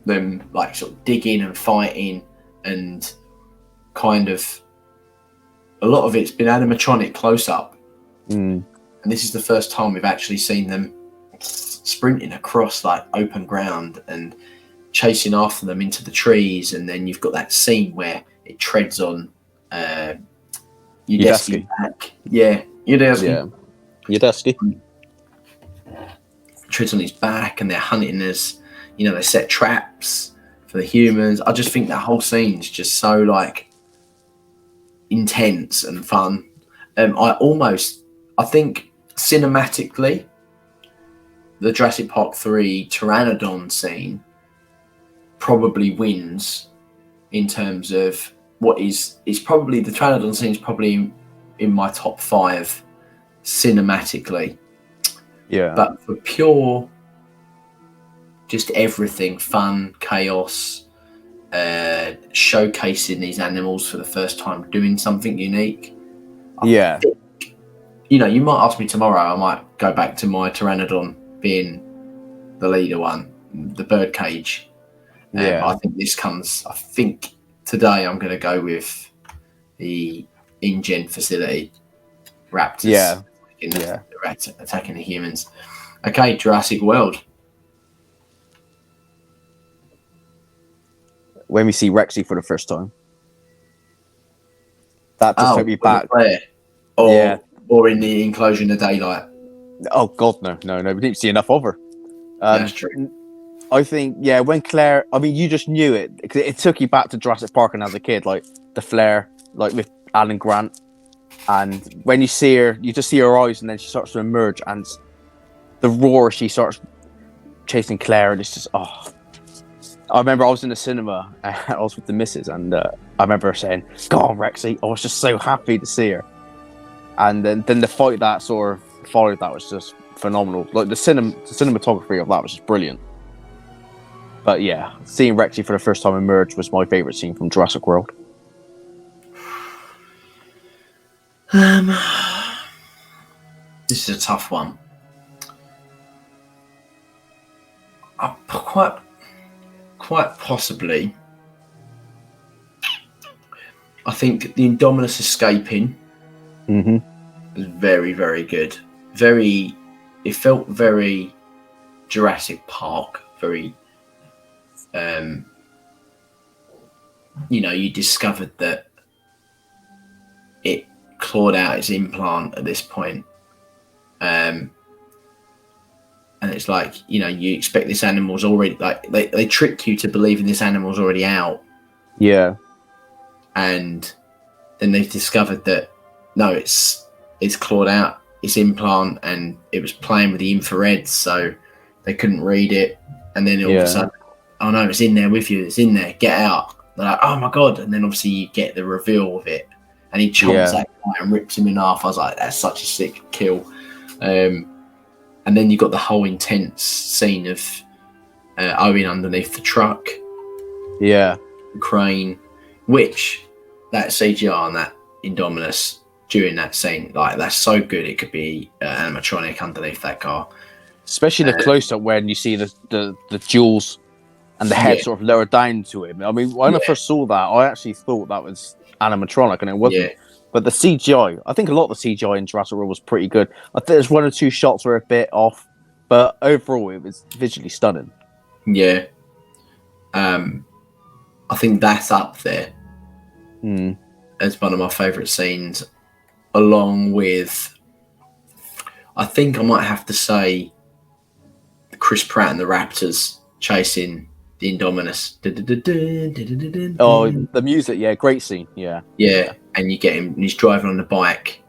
them like sort of digging and fighting, and kind of a lot of it's been animatronic close up. And this is the first time we've actually seen them sprinting across like open ground and chasing after them into the trees. And then you've got that scene where it treads on Udesky's back. Yeah, Udesky. Yeah, Udesky. Treads on his back, and they're hunting as, you know, they set traps for the humans. I just think that whole scene's just so like intense and fun. I think cinematically, the Jurassic Park 3 Pteranodon scene probably wins in terms of what is probably the Pteranodon scene is probably in my top 5 cinematically. Yeah. But for pure, just everything, fun, chaos, showcasing these animals for the first time, doing something unique. I think, you know, you might ask me tomorrow, I might go back to my Pteranodon being the leader one, the birdcage. I think today I'm going to go with the InGen facility raptors. Attacking the humans. Okay, Jurassic World. When we see Rexy for the first time, that just took me back. Or in the enclosure in the daylight. Oh God, no, we didn't see enough of her. That's true. I think, when Claire, I mean, you just knew it because it took you back to Jurassic Park and as a kid, like the flare, like with Alan Grant. And when you see her, you just see her eyes, and then she starts to emerge, and the roar, she starts chasing Claire, and it's just, I remember I was in the cinema, I was with the missus, and I remember her saying, "Go on, Rexy." I was just so happy to see her. And then the fight that sort of followed that was just phenomenal. Like the cinematography of that was just brilliant. But yeah, seeing Rexy for the first time emerge was my favourite scene from Jurassic World. This is a tough one. Quite possibly. I think the Indominus escaping was very, very good. It felt very Jurassic Park. Very, you discovered that it clawed out its implant at this point. And it's like, you expect this animal's already, like, they trick you to believing this animal's already out. Yeah. And then they've discovered that, no, it's clawed out its implant, and it was playing with the infrared, so they couldn't read it. And then all of a sudden, oh no, it's in there with you, it's in there, get out. They're like, oh my God. And then obviously you get the reveal of it, and he chomps that guy and rips him in half. I was like, that's such a sick kill. And then you got the whole intense scene of Owen underneath the truck. Yeah. The crane, which that CGI on that Indominus during that scene, like, that's so good. It could be animatronic underneath that car. Especially the close-up when you see the jewels and the head sort of lower down to him. I mean, when I first saw that, I actually thought that was animatronic, and it wasn't. Yeah. But the CGI, I think a lot of the CGI in Jurassic World was pretty good. I think there's one or two shots were a bit off, but overall it was visually stunning. Yeah. I think that's up there as one of my favourite scenes, along with, I think I might have to say, Chris Pratt and the Raptors chasing the Indominus. Oh, the music, great scene, yeah. And you get him, and he's driving on the bike,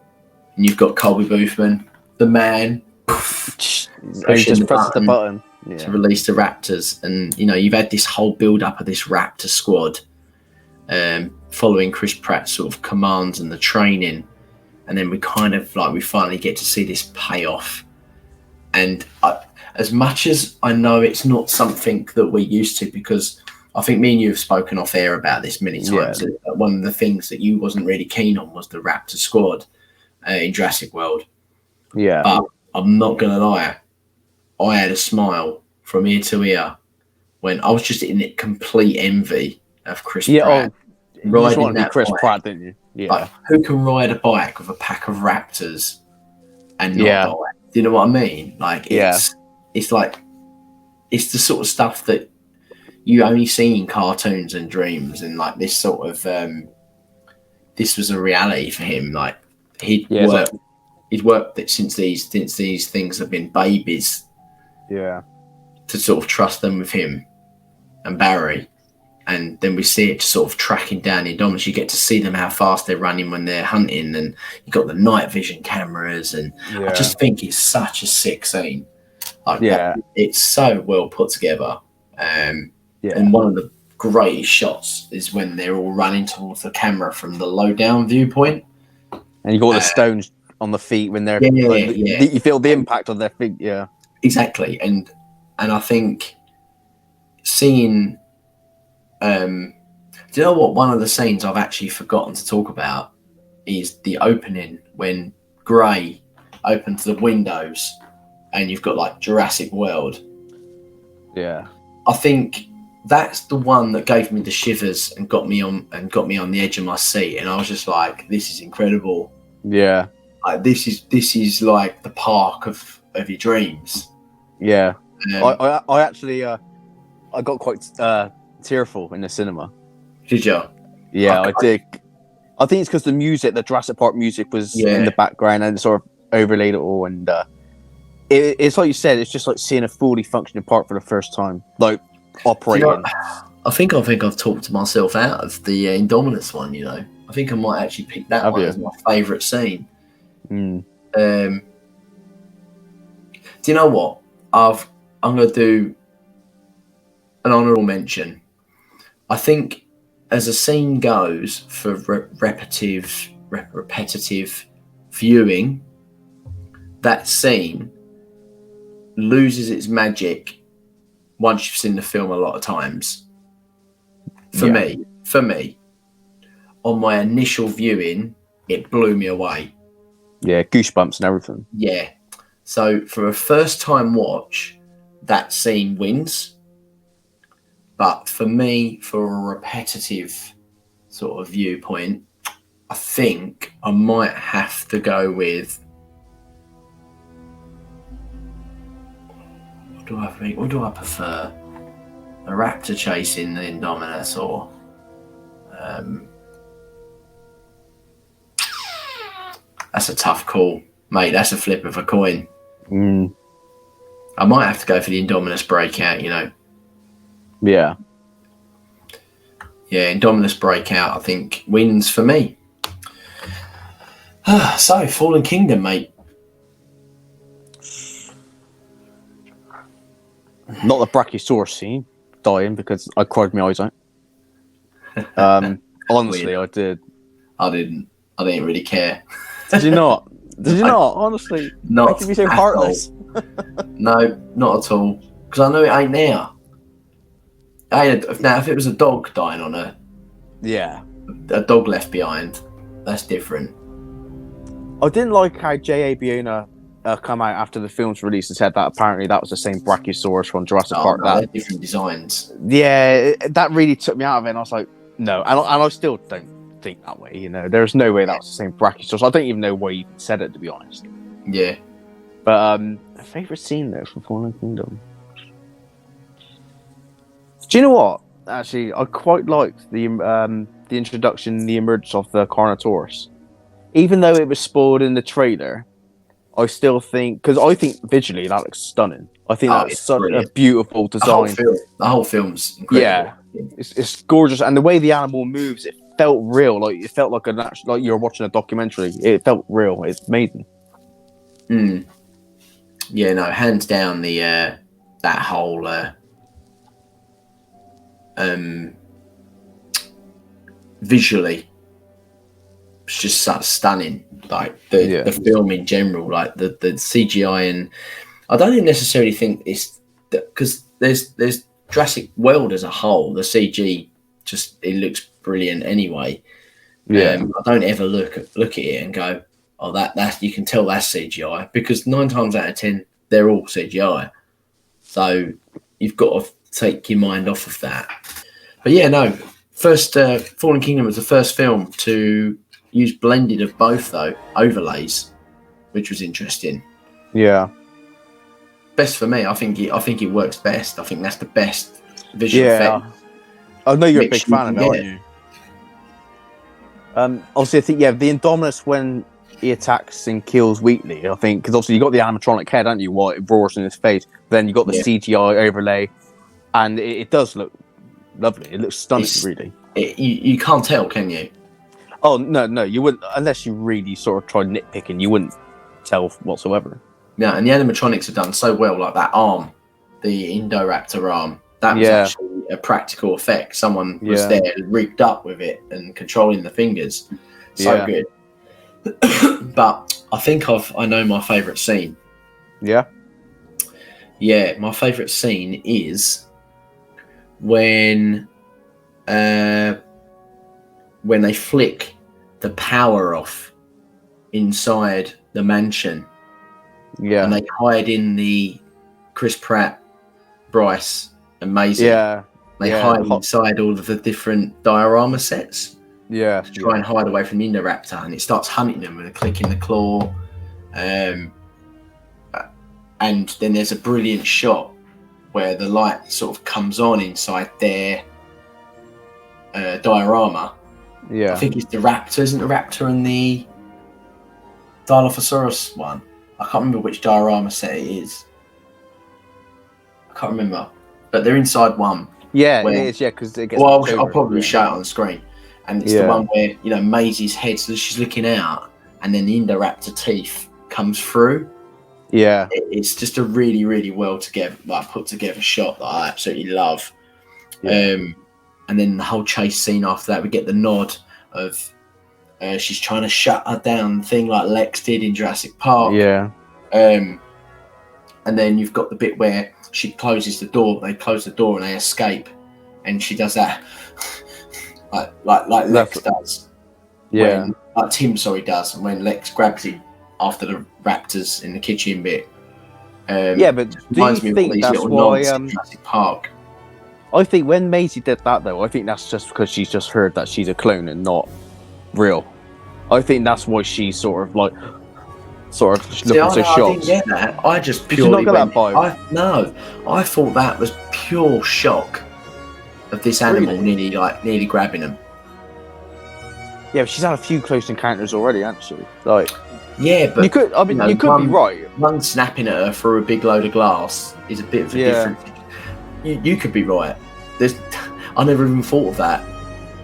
and you've got Colby Boothman, the man, he just presses the button to release the Raptors. And you've had this whole build-up of this Raptor squad, following Chris Pratt's sort of commands and the training, and then we finally get to see this payoff. And as much as I know it's not something that we're used to, because I think me and you have spoken off air about this many times. Yeah. One of the things that you wasn't really keen on was the Raptor squad in Jurassic World. Yeah. But I'm not going to lie. I had a smile from ear to ear when I was just in complete envy of Chris Pratt. You just want to be Chris Pratt, didn't you? Yeah. Like, who can ride a bike with a pack of raptors and not die? Do you know what I mean? Like, it's like, it's the sort of stuff that you only see in cartoons and dreams, and like this sort of, this was a reality for him. Like, he'd worked it since these things have been babies. Yeah. To sort of trust them with him and Barry. And then we see it just sort of tracking down the Indominus. You get to see them, how fast they're running when they're hunting, and you've got the night vision cameras. And I just think it's such a sick scene. Like, it's so well put together. And one of the greatest shots is when they're all running towards the camera from the low down viewpoint. And you got all the stones on the feet when they're you feel the impact on their feet. Yeah, exactly. And I think seeing. Do you know what? One of the scenes I've actually forgotten to talk about is the opening when Gray opens the windows and you've got like Jurassic World. Yeah, I think that's the one that gave me the shivers and got me on the edge of my seat, and I was just like, "This is incredible." Yeah, like, this is like the park of your dreams. Yeah, I actually I got quite tearful in the cinema. Did you? Yeah, I did. I think it's because the music, the Jurassic Park music, was in the background and it sort of overlaid it all. And it's like you said, it's just like seeing a fully functioning park for the first time, like operating. You know, I think I've talked myself out of the Indominus one. You know, I think I might actually pick that one as my favourite scene. Mm. Do you know what? I'm going to do an honourable mention. I think, as a scene goes for repetitive viewing, that scene loses its magic once you've seen the film a lot of times. For me, on my initial viewing, it blew me away. Yeah, goosebumps and everything. Yeah. So for a first time watch, that scene wins. But for me, for a repetitive sort of viewpoint, I think I might have to go with. What do I think? What do I prefer? A raptor chasing the Indominus, or that's a tough call, mate. That's a flip of a coin. Mm. I might have to go for the Indominus breakout, you know. Yeah. Yeah, Indominus breakout, I think, wins for me. So, Fallen Kingdom, mate. Not the Brachiosaurus scene, dying, because I cried my eyes out. Honestly, I did. I didn't really care. Did you not? Did you not? Honestly, not. Making me so heartless. No, not at all. Because I know it ain't there. Now, if it was a dog dying on a dog left behind, that's different. I didn't like how J.A. Bayona come out after the film's release and said that apparently that was the same Brachiosaurus from Jurassic Park. No, they're different designs. Yeah, that really took me out of it, and I was like, no. And I still don't think that way, you know. There's no way that was the same Brachiosaurus. I don't even know why you said it, to be honest. Yeah. But a favourite scene, though, from Fallen Kingdom. Do you know what? Actually, I quite liked the introduction, the emergence of the Carnotaurus. Even though it was spoiled in the trailer, I still think, because I think visually that looks stunning. I think that's such brilliant. A beautiful design. The whole film's incredible. Yeah, it's gorgeous, and the way the animal moves, it felt real. Like it felt like like you were watching a documentary. It felt real. It's amazing. Mm. Yeah, no, hands down the that whole visually, it's just such stunning. Like the film in general, like the CGI, and I don't even necessarily think it's because there's Jurassic World as a whole, the CG it looks brilliant anyway. Yeah. I don't ever look at it and go, oh, that you can tell that's CGI, because 9 times out of 10 they're all CGI. So you've got to take your mind off of that. But yeah, no. First, Fallen Kingdom was the first film to use blended of both though overlays, which was interesting. Yeah. Best for me. I think it works best. I think that's the best visual effect. I know you're a big fan of it, aren't you? Obviously, I think the Indominus when he attacks and kills Wheatley. I think because obviously you got the animatronic head, haven't you? What it roars in his face. Then you got the CGI overlay, and it does look lovely. It looks stunning, really. You can't tell, can you? Oh no, you wouldn't unless you really sort of tried nitpicking. You wouldn't tell whatsoever. Yeah, and the animatronics have done so well, like that arm, the Indoraptor arm. That was actually a practical effect. Someone was there rigged up with it and controlling the fingers. So good. But I think I know my favourite scene. Yeah? Yeah, my favourite scene is when they flick the power off inside the mansion. Yeah. And they hide in the Chris Pratt, Bryce, and Maisie. Yeah. They hide inside all of the different diorama sets. Yeah. To try and hide away from the Indoraptor, and it starts hunting them with a click in the claw. And then there's a brilliant shot where the light sort of comes on inside their diorama. Yeah. I think it's the raptor, isn't the raptor and the Dilophosaurus one? I can't remember which diorama set it is. I can't remember. But they're inside one. Yeah, it is, because it gets... Well, I'll probably show it on the screen. And it's the one where, Maisie's head, so she's looking out, and then the Indoraptor teeth comes through. Yeah. It's just a really, really well put together shot that I absolutely love. Yeah. And then the whole chase scene after that, we get the nod of she's trying to shut her down, thing like Lex did in Jurassic Park. Yeah. And then you've got the bit where she closes the door, they close the door and they escape, and she does that like Lex does. Yeah. Like Tim does, and when Lex grabs him after the raptors in the kitchen bit. But do you think that's why Jurassic Park? I think when Maisie did that though, I think that's just because she's just heard that she's a clone and not real. I think that's why she's sort of looking so shocked. I didn't get that. I just purely Did you not get that vibe? I thought that was pure shock of this animal nearly grabbing him. Yeah, but she's had a few close encounters already, hasn't she? Like, yeah, but you could be right. One snapping at her for a big load of glass is a bit of a difference. You could be right. I never even thought of that.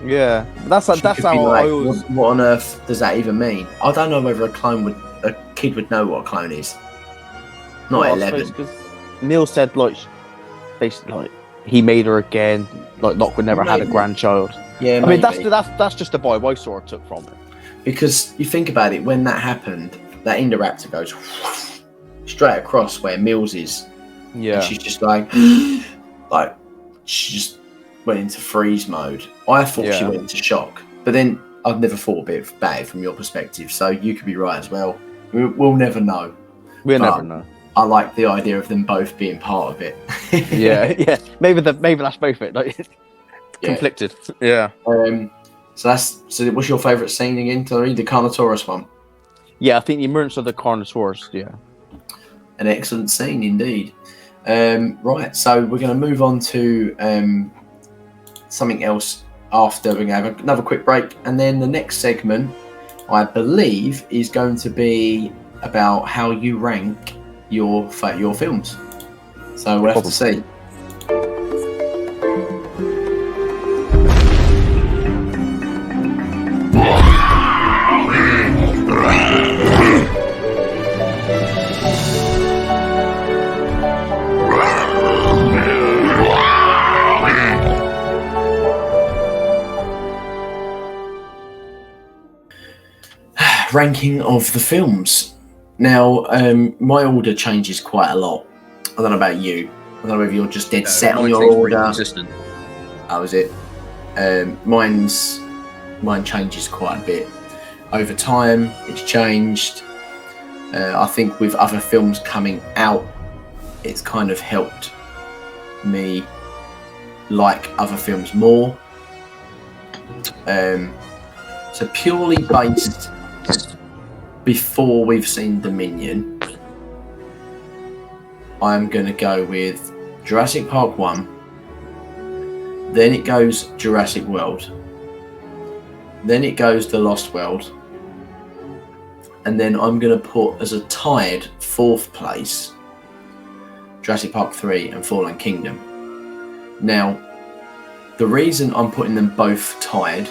Yeah, that's how I always. What on earth does that even mean? I don't know whether a kid would know what a clone is. Not at 11. Because Neil said basically he made her again. Like Lockwood never had a grandchild. Yeah, I mean that's just the vibe I sort of took from it. Because you think about it, when that happened, that Indoraptor goes straight across where Mills is. Yeah, and she's just she just went into freeze mode. I thought she went into shock, but then I've never thought a bit about it from your perspective. So you could be right as well. We'll never know. We'll never know. I like the idea of them both being part of it. yeah. Maybe that's both it. Conflicted. Yeah. So what's your favourite scene again, Tori? The Carnotaurus one. Yeah, I think the emergence of the Carnotaurus. Yeah. An excellent scene indeed. Right, so we're going to move on to something else after. We're going to have another quick break, and then the next segment, I believe, is going to be about how you rank your films. So we'll have to see. Ranking of the films. Now, my order changes quite a lot. I don't know about you, I don't know if you're just dead set on mine your seems pretty order. consistent. How is it? Mine changes quite a bit over time. It's changed. I think with other films coming out, it's kind of helped me like other films more. So purely based before we've seen Dominion, I'm going to go with Jurassic Park 1, then it goes Jurassic World, then it goes The Lost World, and then I'm going to put as a tied 4th place Jurassic Park 3 and Fallen Kingdom. Now, the reason I'm putting them both tied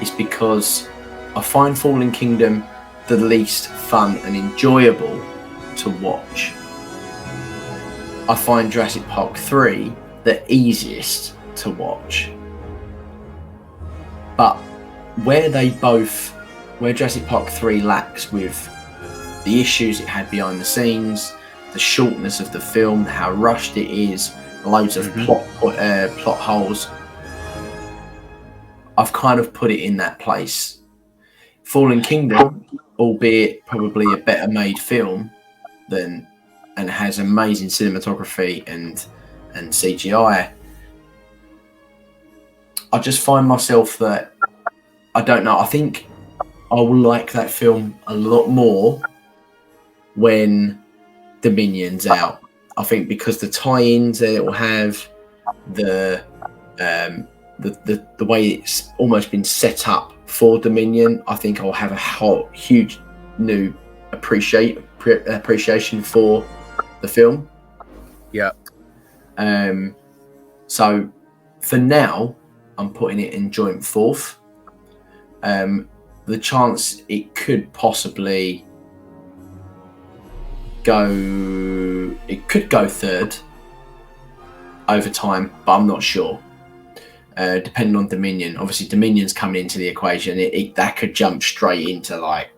is because I find Fallen Kingdom the least fun and enjoyable to watch. I find Jurassic Park 3 the easiest to watch. But where Jurassic Park 3 lacks with the issues it had behind the scenes, the shortness of the film, how rushed it is, loads of plot holes, I've kind of put it in that place. Fallen Kingdom, albeit probably a better made film and has amazing cinematography and CGI, I just find myself that I don't know. I think I will like that film a lot more when Dominion's out. I think because the tie-ins that it will have, the way it's almost been set up for Dominion, I think I'll have a huge new appreciation for the film. Yeah. So for now, I'm putting it in joint 4th. The chance it could possibly go 3rd over time, but I'm not sure. Depending on Dominion, obviously Dominion's coming into the equation. That could jump straight into like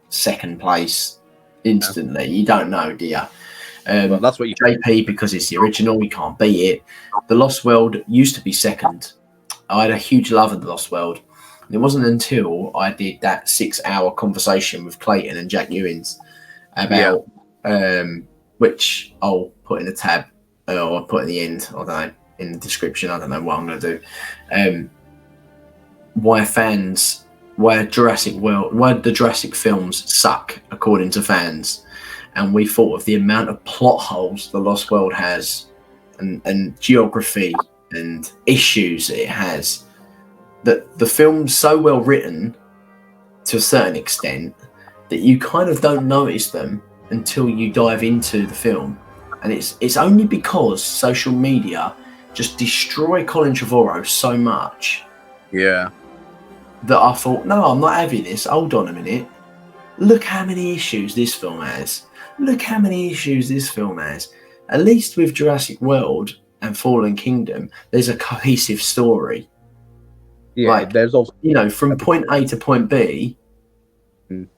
2nd place instantly. You don't know, do you? Well, that's what you JP, because it's the original, we can't beat it. The Lost World used to be 2nd. I had a huge love of The Lost World. And it wasn't until I did that 6-hour conversation with Clayton and Jack Ewins about which I'll put in the tab or I'll put in the end. I don't know, in the description. I don't know what I'm going to do. Why the Jurassic films suck according to fans, and we thought of the amount of plot holes The Lost World has, and geography and issues it has, that the film's so well written to a certain extent that you kind of don't notice them until you dive into the film. And it's only because social media just destroy Colin Trevorrow so much that I thought, no, I'm not having this. Hold on a minute. Look how many issues this film has. At least with Jurassic World and Fallen Kingdom, there's a cohesive story. Yeah, like, there's also, from point A to point B, point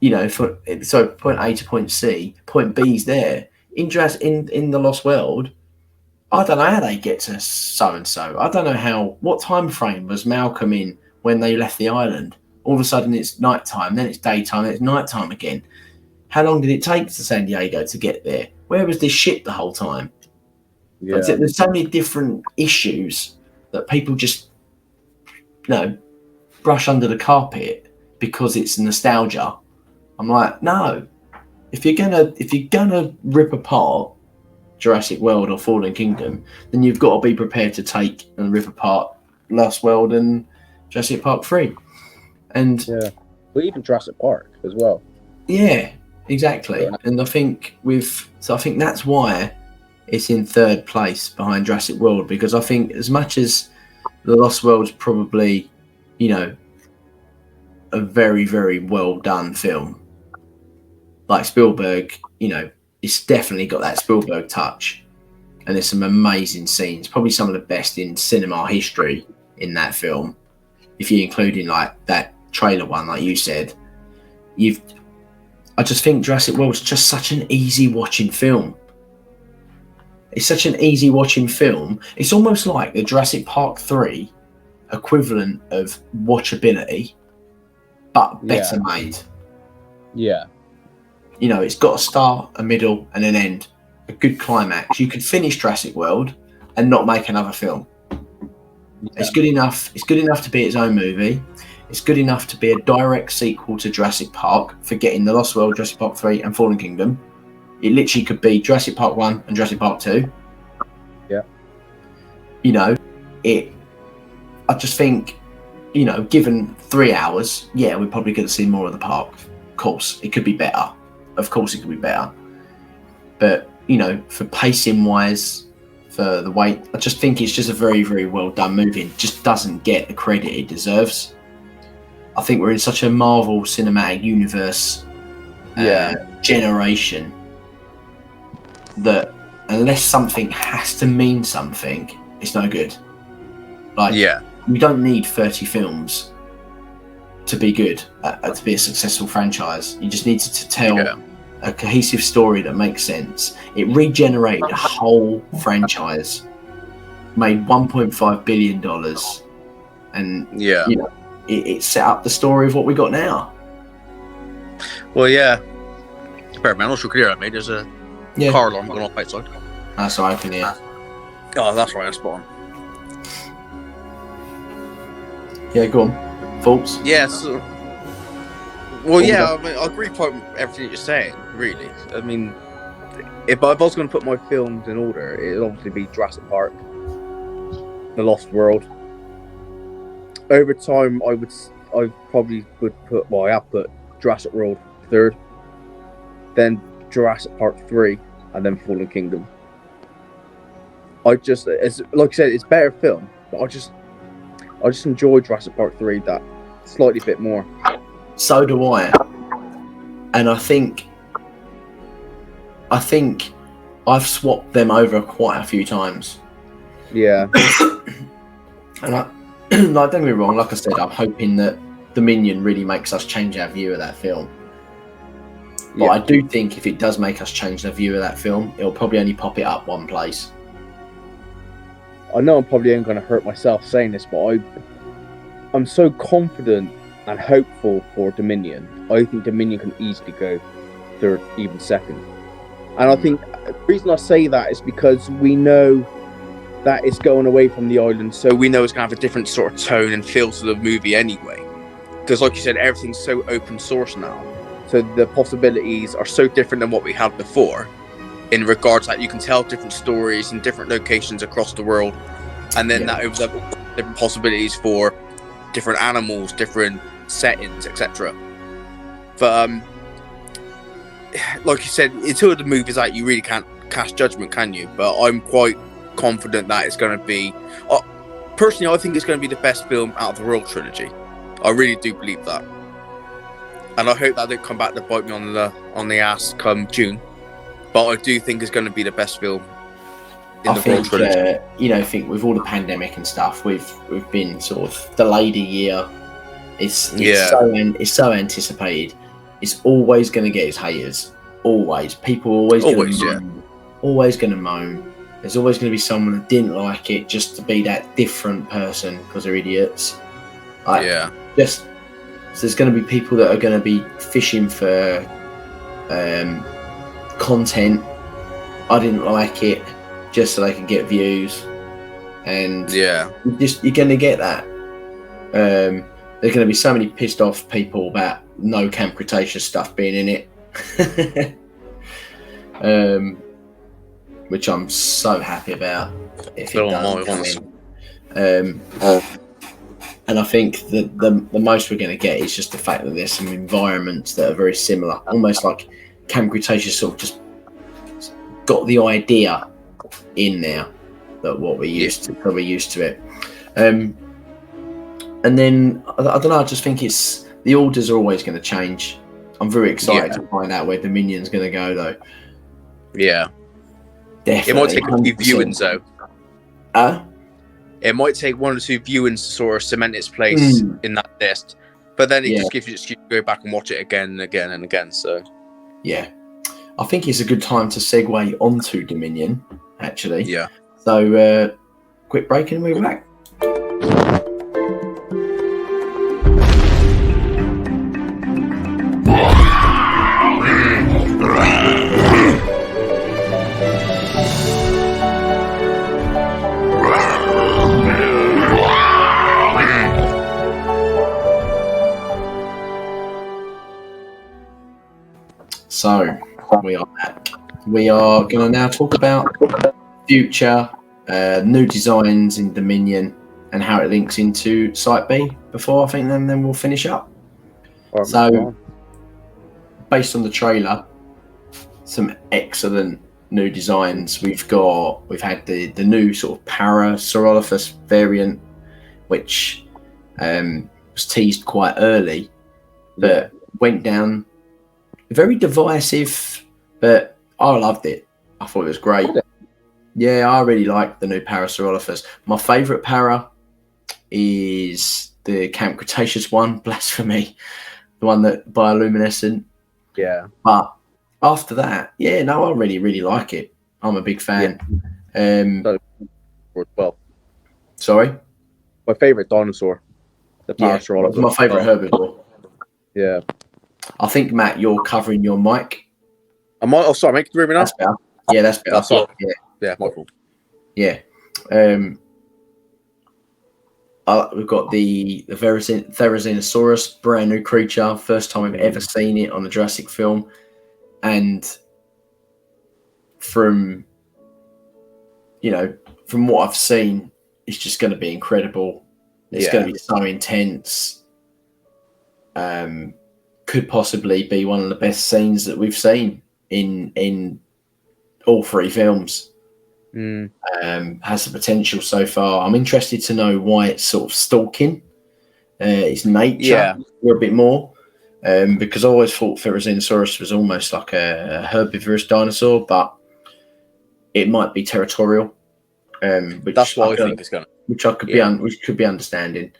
A to point C, point B's there. In The Lost World, I don't know how they get to so-and-so. I don't know what time frame was Malcolm in when they left the island. All of a sudden it's nighttime, then it's daytime, then it's nighttime again. How long did it take to San Diego to get there? Where was this ship the whole time? yeah. There's so many different issues that people just brush under the carpet because it's nostalgia. I'm like, no. If you're gonna rip apart Jurassic World or Fallen Kingdom, then you've got to be prepared to take and rip apart Lost World and Jurassic Park 3. And well, even Jurassic Park as well. Yeah, exactly. And I think that's why it's in 3rd place behind Jurassic World, because I think as much as The Lost World's probably, a very, very well done film, like Spielberg, it's definitely got that Spielberg touch, and there's some amazing scenes, probably some of the best in cinema history in that film. If you're including like that trailer one, like you said, I just think Jurassic World's just such an easy watching film. It's such an easy watching film. It's almost like the Jurassic Park 3 equivalent of watchability, but better made. Yeah. You know, it's got a start, a middle, and an end. A good climax. You could finish Jurassic World and not make another film. Yeah. It's good enough. It's good enough to be its own movie. It's good enough to be a direct sequel to Jurassic Park, forgetting The Lost World, Jurassic Park 3, and Fallen Kingdom. It literally could be Jurassic Park 1 and Jurassic Park 2. Yeah. You know, I just think, you know, given 3 hours, yeah, we're probably going to see more of the park. Of course, it could be better. Of course, it could be better. But, you know, for pacing wise, for the way, I just think it's just a very, very well done movie. It just doesn't get the credit it deserves. I think we're in such a Marvel cinematic universe generation that unless something has to mean something, it's no good. Like, you don't need 30 films to be good, to be a successful franchise. You just need to tell a cohesive story that makes sense. It regenerated a whole franchise, made $1.5 billion, and you know, it set up the story of what we got now. Well, experimental should clear, mate. There's a car alarm going off outside. That's right, I can hear. Oh, that's right, that's spot on. Yeah, go on. Thoughts? Yes. Well, I mean, I agree with everything you're saying, really. I mean, if I was going to put my films in order, it would obviously be Jurassic Park, The Lost World. Over time, I probably would put, I have put Jurassic World 3rd, then Jurassic Park 3, and then Fallen Kingdom. It's like I said, it's a better film, but I just enjoy Jurassic Park 3 that slightly bit more. So do I. And I think I've swapped them over quite a few times. Yeah. And don't get me wrong, like I said, I'm hoping that Dominion really makes us change our view of that film. But I do think if it does make us change the view of that film, it'll probably only pop it up one place. I know I'm probably going to hurt myself saying this, but I'm so confident and hopeful for Dominion. I think Dominion can easily go 3rd, even 2nd. And I think the reason I say that is because we know that it's going away from the island, so we know it's going to have a different sort of tone and feel to the movie anyway. Because like you said, everything's so open source now. So the possibilities are so different than what we had before, in regards that you can tell different stories in different locations across the world, and then that opens up different possibilities for different animals, different settings, etc. But like you said, until the movie's out, you really can't cast judgment, can you? But I'm quite confident that it's going to be. Personally, I think it's going to be the best film out of the World trilogy. I really do believe that, and I hope that don't come back to bite me on the ass come June. But I do think it's going to be the best film in the World trilogy. I think with all the pandemic and stuff, we've been sort of delayed a year. It's so anticipated. It's always going to get its haters. Always, people are always going to moan. There's always going to be someone that didn't like it just to be that different person because they're idiots. So there's going to be people that are going to be fishing for content. I didn't like it just so they can get views, and you're going to get that. There's going to be so many pissed off people about no Camp Cretaceous stuff being in it, which I'm so happy about if it does come in. And I think that the most we're going to get is just the fact that there's some environments that are very similar, almost like Camp Cretaceous sort of just got the idea in there that what we're used to it. And then I don't know. I just think the orders are always going to change. I'm very excited to find out where Dominion's going to go, though. Yeah, definitely. It might take a few viewings, though. It might take 1 or 2 viewings to sort of cement its place in that list, but then it just gives you an excuse to go back and watch it again and again and again. So, I think it's a good time to segue onto Dominion. actually. Yeah. So, quick break and we'll be back. So, we are back. We are going to now talk about future new designs in Dominion and how it links into Site B before I think then we'll finish up. Right, So, based on the trailer, some excellent new designs. We've had the new sort of Parasaurolophus variant, which was teased quite early, but went down very divisive, but I loved it. I thought it was great. Yeah, I really like the new Parasaurolophus. My favourite para is the campcretaceous one, blasphemy, the one that bioluminescent. Yeah. But after that, I really, really like it. I'm a big fan. Well, sorry? my favourite dinosaur, the Parasaurolophus. My favourite herbivore. Yeah. I think, Matt, you're covering your mic. Am I? Oh, sorry, mate. Can you hear me now? That's better. Yeah, that's better. That's all. Yeah. Yeah, my fault. Yeah. We've got the Therizinosaurus, brand new creature, first time I've ever seen it on the Jurassic film, and from what I've seen, it's just going to be incredible. It's going to be so intense. Could possibly be one of the best scenes that we've seen in all three films. Has the potential so far. I'm interested to know why it's sort of stalking its nature a bit more, because I always thought Therizinosaurus was almost like a herbivorous dinosaur, but it might be territorial. Which that's what I think it's going to. Which could be understanding.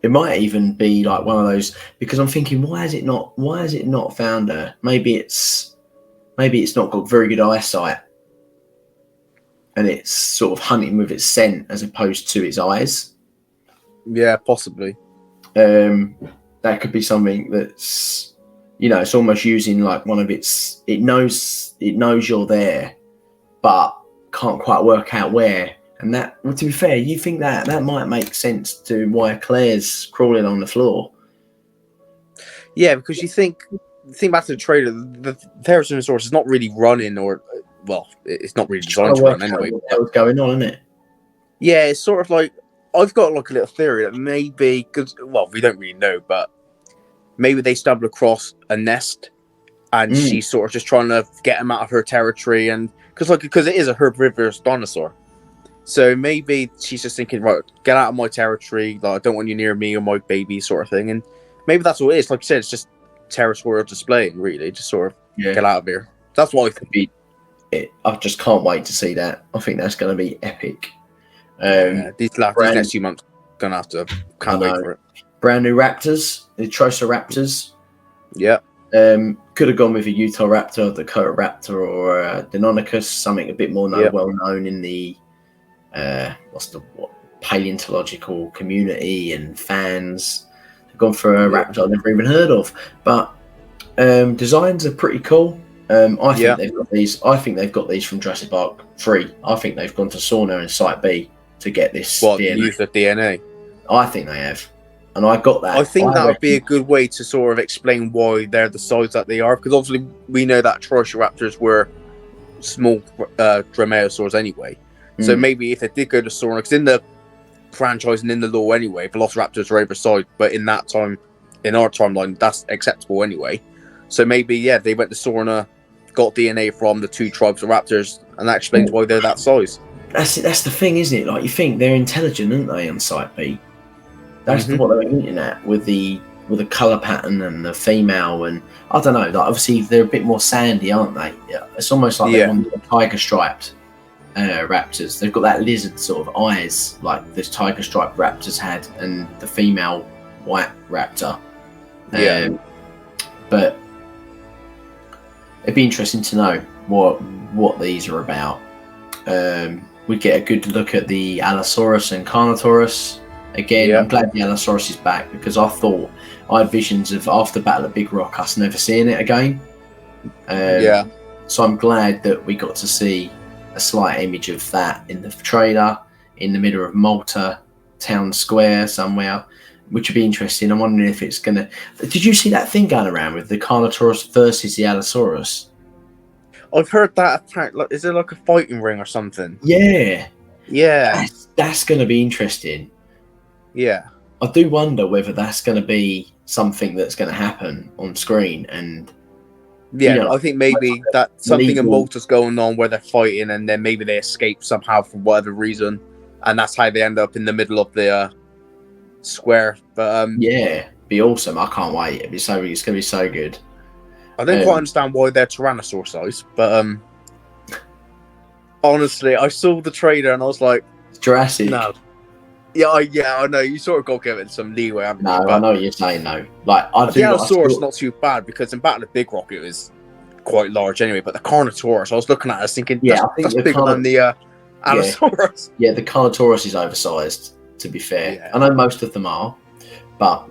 It might even be like one of those, because I'm thinking, why has it not found her? Maybe it's not got very good eyesight, and it's sort of hunting with its scent as opposed to its eyes. Yeah, possibly. That could be something that's, it's almost using like one of its. It knows you're there, but can't quite work out where. And that, well, to be fair, you think that might make sense to why Claire's crawling on the floor. Yeah, because you think back to the trailer, the Therizinosaurus is not really running, it's not really designed to run anyway. What's going on, isn't it? Yeah, it's sort of like, I've got like a little theory that maybe, we don't really know, but maybe they stumbled across a nest, and she's sort of just trying to get him out of her territory, and because it is a herbivorous dinosaur. So maybe she's just thinking, right, get out of my territory. Like, I don't want you near me or my baby, sort of thing. And maybe that's what it is. Like you said, it's just territorial displaying, really. Just sort of get out of here. That's what I think. I just can't wait to see that. I think that's going to be epic. These next few months, going to can't wait for it. Brand new raptors, the Troceraptors. Yeah. Could have gone with a Utahraptor, the Cotoraptor, or Deinonychus, something a bit more well known in the paleontological community and fans. They've gone for a raptor I've never even heard of, but designs are pretty cool. I think they've got these. I think they've got these from Jurassic Park 3. I think they've gone to Sauna and Site B to get this. Use the DNA? I think they have, and I got that. I think that would be a good way to sort of explain why they're the size that they are, because obviously we know that Troceraptors were small dromaeosaurs anyway. So maybe if they did go to Sauna, because in the franchise and in the lore anyway, Velociraptors are oversized, but in that time, in our timeline, that's acceptable anyway. So maybe, they went to Sauna, got DNA from the two tribes of raptors, and that explains why they're that size. That's it. That's the thing, isn't it? Like, you think they're intelligent, aren't they, on Site B? That's what they're hinting at with the colour pattern and the female, and I don't know. Like, obviously, they're a bit more sandy, aren't they? Yeah, it's almost like they're on the tiger striped raptors. They've got that lizard sort of eyes, like this tiger striped raptors had, and the female white raptor. But it'd be interesting to know what these are about. We get a good look at the Allosaurus and Carnotaurus. Again, I'm glad the Allosaurus is back, because I thought I had visions of after Battle of Big Rock us never seeing it again. So I'm glad that we got to see a slight image of that in the trailer in the middle of Malta town square somewhere, which would be interesting. I'm wondering if it's gonna. Did you see that thing going around with the Carnotaurus versus the Allosaurus? I've heard that attack. Like, is it like a fighting ring or something? Yeah. Yeah. That's going to be interesting. Yeah. I do wonder whether that's going to be something that's going to happen on screen. And yeah, you know, I think maybe that something in Malta's going on where they're fighting, and then maybe they escape somehow for whatever reason, and that's how they end up in the middle of the square. But yeah, be awesome. I can't wait. It's going to be so good. I don't quite understand why they're Tyrannosaur size, but honestly, I saw the trailer and I was like, Jurassic. no. Yeah, I know. You sort of got to give it some leeway, haven't you? I know what you're saying, though. Like, the Allosaurus not too bad, because in Battle of Big Rock it was quite large anyway, but the Carnotaurus, I was looking at it, I was thinking, that's bigger than the Allosaurus. Yeah, the Carnotaurus is oversized, to be fair. Yeah. I know most of them are, but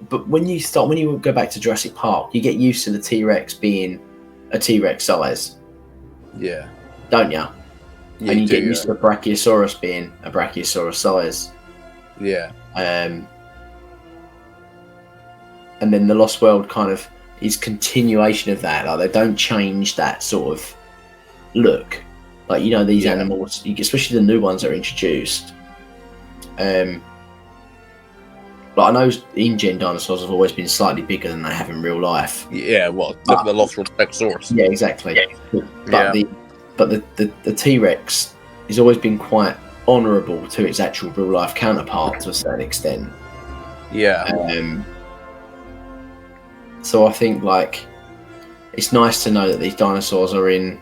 but when you go back to Jurassic Park, you get used to the T-Rex being a T-Rex size. Yeah. Don't you? And you get used to the Brachiosaurus being a Brachiosaurus size. Yeah. And then the Lost World kind of is continuation of that. Like, they don't change that sort of look. Like, you know, these animals, especially the new ones that are introduced. Like, I know in-gen dinosaurs have always been slightly bigger than they have in real life. Yeah, well, look at the Lost World Stegosaurus. Yeah, exactly. But the T-Rex has always been quite honourable to its actual real life counterpart to a certain extent. Yeah. So I think, like, it's nice to know that these dinosaurs are in,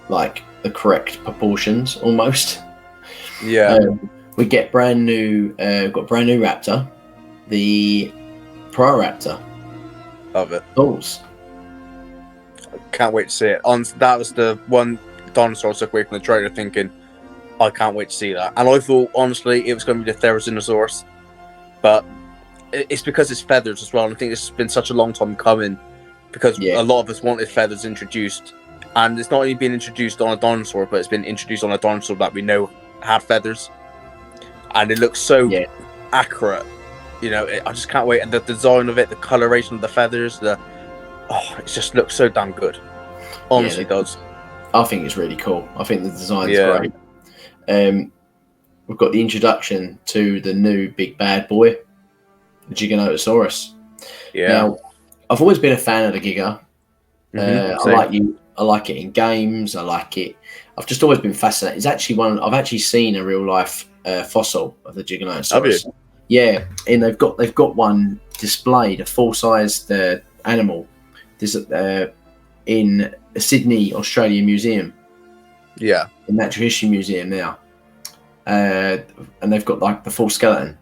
like, the correct proportions almost. Yeah. We get brand new raptor, the Proraptor. Love it. Dolls. Can't wait to see it. That was the one dinosaur I took away from the trailer thinking, I can't wait to see that. And I thought, honestly, it was going to be the Therizinosaurus. But it's because it's feathers as well. And I think it's been such a long time coming, because a lot of us wanted feathers introduced. And it's not only been introduced on a dinosaur, but it's been introduced on a dinosaur that we know had feathers. And it looks so accurate. You know, I just can't wait. And the design of it, the coloration of the feathers, it just looks so damn good. Honestly, does. I think it's really cool. I think the design's great. We've got the introduction to the new big bad boy, the Giganotosaurus. Yeah. Now, I've always been a fan of the Giga. I like it in games. I like it. I've just always been fascinated. It's actually I've actually seen a real life fossil of the Giganotosaurus. Have you? Yeah, and they've got one displayed, a full-sized animal. There's in the Sydney, Australia Museum. Yeah. The Natural History Museum now. And they've got, like, the full skeleton.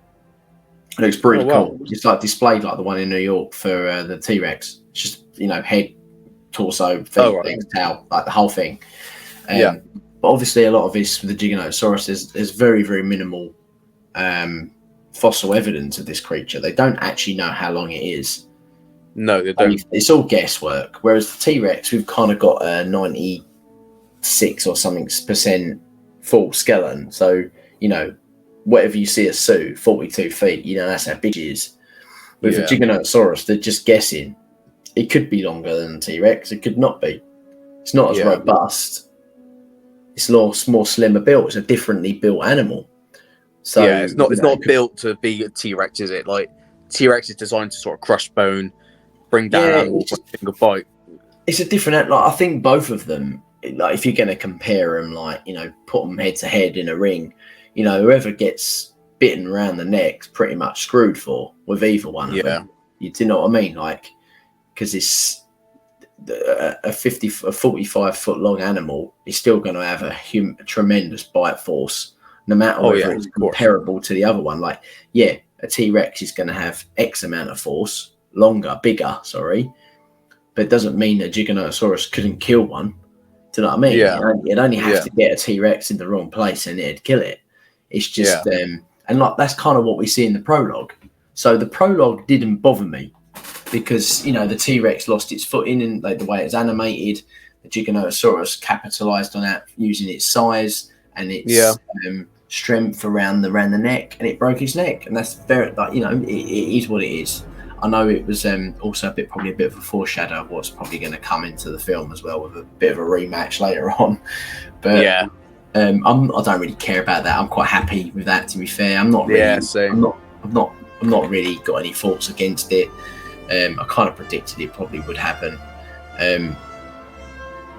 It looks pretty cool. It's, like, displayed like the one in New York for the T-Rex. It's just, you know, head, torso, feet, legs, tail, like the whole thing. But obviously a lot of this with the Giganotosaurus, there's very, very minimal fossil evidence of this creature. They don't actually know how long it is. No, they don't. It's all guesswork. Whereas the T-Rex, we've kind of got a 96 or something % full skeleton. So, you know, whatever you see a suit, 42 feet, you know, that's how big it is. With the Giganotosaurus, they're just guessing. It could be longer than the T-Rex. It could not be. It's not as robust. It's more slimmer built. It's a differently built animal. So it's not built to be a T-Rex, is it? Like, T-Rex is designed to sort of crush bone, bring down animals with a single bite. It's a different. Like, I think both of them. Like, if you're going to compare them, like, you know, put them head to head in a ring, you know, whoever gets bitten around the neck's pretty much screwed for with either one of them. You do know what I mean? Like, because it's a 45 foot long animal is still going to have a tremendous bite force, no matter whether it's comparable to the other one. Like, a T-Rex is going to have X amount of force, bigger, but but it doesn't mean that Giganotosaurus couldn't kill one. Do you know what I mean? Yeah. You'd only have to get a T-Rex in the wrong place and it'd kill it. It's just, and like that's kind of what we see in the prologue. So the prologue didn't bother me because, you know, the T-Rex lost its footing and like the way it's animated. The Giganotosaurus capitalized on that using its size and its strength around the neck, and it broke its neck. And that's very, like, you know, it is what it is. I know it was also probably a bit of a foreshadow of what's probably going to come into the film as well, with a bit of a rematch later on. But I don't really care about that. I'm quite happy with that. To be fair, I'm not really. Yeah, same. I've not really got any thoughts against it. I kind of predicted it probably would happen,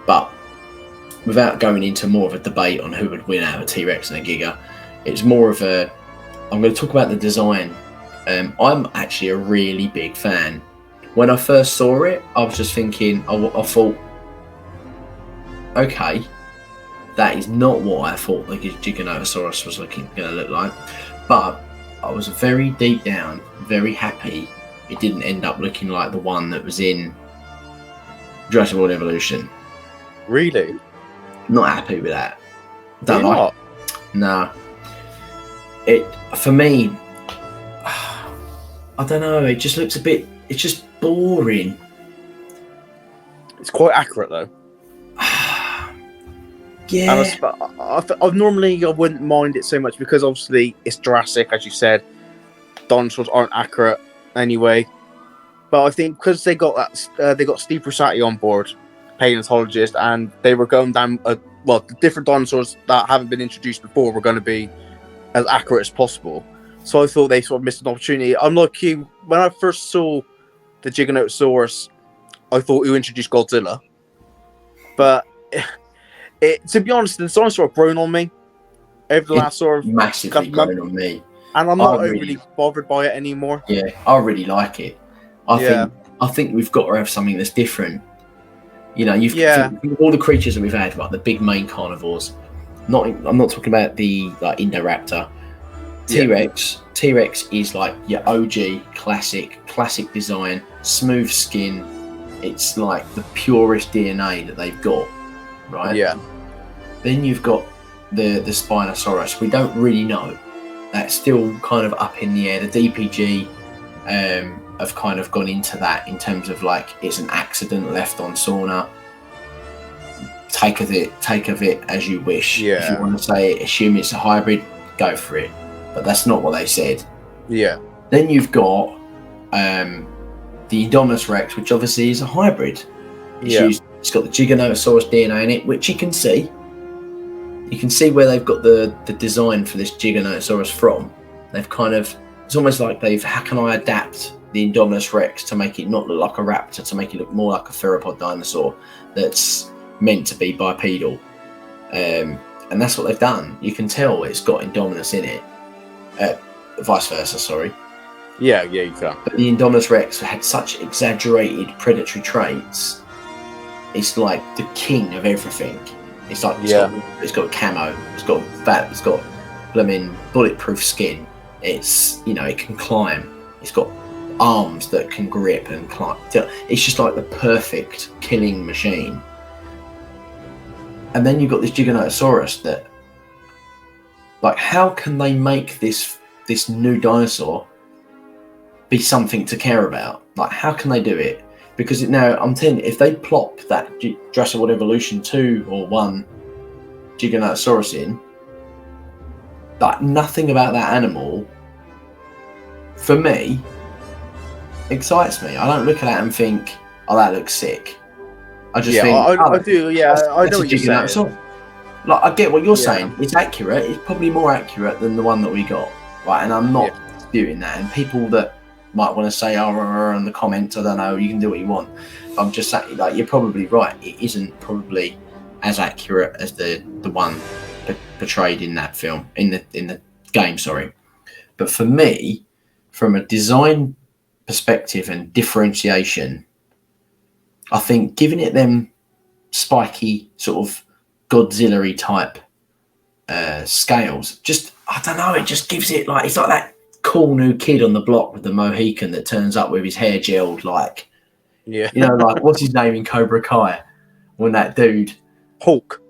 but without going into more of a debate on who would win out of a T-Rex and a Giga, it's more of a. I'm going to talk about the design. I'm actually a really big fan. When I first saw it, I was just thinking, I thought, okay, that is not what I thought the Giganotosaurus was going to look like. But I was very deep down, very happy it didn't end up looking like the one that was in Jurassic World Evolution. Really? Not happy with that. Don't You're like. No. It, for me, I don't know. It just looks a bit. It's just boring. It's quite accurate though. Yeah. I've normally I wouldn't mind it so much because obviously it's Jurassic, as you said. Dinosaurs aren't accurate anyway. But I think because they got that, they got Steve Rusatti on board, paleontologist, and they were going down. The different dinosaurs that haven't been introduced before were going to be as accurate as possible. So I thought they sort of missed an opportunity. I'm like you. When I first saw the Giganotosaurus, I thought you introduced Godzilla. But to be honest, the dinosaur have grown on me over the last sort of massively grown on me, and I'm not overly bothered by it anymore. Yeah, I really like it. I think we've got to have something that's different. You know, all the creatures that we've had, like the big main carnivores. I'm not talking about the like Indoraptor. T-Rex. T-Rex is like your OG classic design, smooth skin. It's like the purest DNA that they've got, right? Yeah. Then you've got the Spinosaurus. We don't really know. That's still kind of up in the air. The DPG have kind of gone into that in terms of like it's an accident left on sauna. Take of it as you wish. Yeah. If you want to say it, assume it's a hybrid, go for it. But that's not what they said. Yeah. Then you've got the Indominus Rex, which obviously is a hybrid. It's got the Giganotosaurus DNA in it, which you can see. You can see where they've got the design for this Giganotosaurus from. They've kind of, it's almost like how can I adapt the Indominus Rex to make it not look like a raptor, to make it look more like a theropod dinosaur that's meant to be bipedal. And that's what they've done. You can tell it's got Indominus in it. Vice versa, sorry. Yeah, you can. But the Indominus Rex had such exaggerated predatory traits. It's like the king of everything. It's like it's got camo, it's got fat, it's got blooming bulletproof skin. It's, you know, it can climb. It's got arms that can grip and climb. It's just like the perfect killing machine. And then you've got this Giganotosaurus that, like, how can they make this new dinosaur be something to care about? Like, how can they do it? Because I'm telling you, if they plop that Jurassic World Evolution 2 or 1 Giganotosaurus in, like, nothing about that animal, for me, excites me. I don't look at that and think, oh, that looks sick. I just think, I do. Yeah, I know what you're saying. Like, I get what you're saying. It's accurate. It's probably more accurate than the one that we got, right? And I'm not disputing that. And people that might want to say, in the comments, I don't know, you can do what you want. But I'm just saying, like, you're probably right. It isn't probably as accurate as the one portrayed in that film, in the game. Sorry, but for me, from a design perspective and differentiation, I think giving it them spiky sort of Godzilla-y type scales, just, I don't know, it just gives it, like, it's like that cool new kid on the block with the Mohican that turns up with his hair gelled, like, Yeah. You know, like what's his name in Cobra Kai? When that dude Hulk.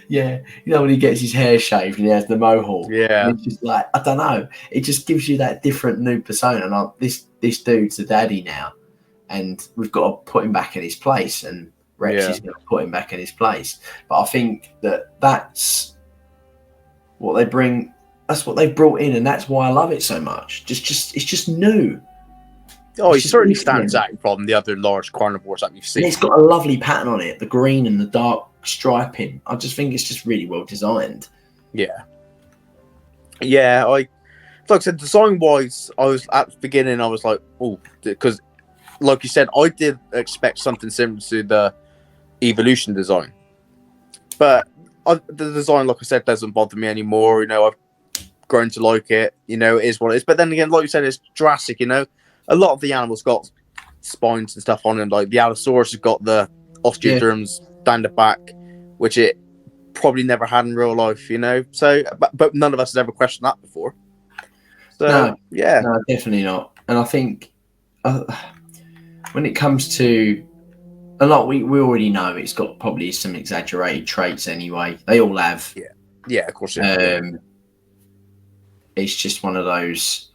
Yeah. You know when he gets his hair shaved and he has the mohawk. Yeah. And it's just like, I don't know. It just gives you that different new persona. Like this dude's the daddy now, and we've got to put him back in his place. And Rex is going to put him back in his place. But I think that's what they bring. That's what they've brought in, and that's why I love it so much. It's just new. Oh, he certainly stands out from the other large carnivores that we've seen. And it's got a lovely pattern on it, the green and the dark striping. I just think it's just really well designed. Yeah. Yeah, like I said, design-wise, I was at the beginning, I was like, oh, because, like you said, I did expect something similar to the Evolution design. But the design, like I said, doesn't bother me anymore. You know, I've grown to like it. You know, it is what it is. But then again, like you said, it's Jurassic, you know. A lot of the animals got spines and stuff on them. Like the Allosaurus has got the osteoderms down the back, which it probably never had in real life, you know. So, but none of us has ever questioned that before. So, no, yeah. No, definitely not. And I think when it comes to a lot, we already know it's got probably some exaggerated traits anyway. They all have. Yeah, of course. It's just one of those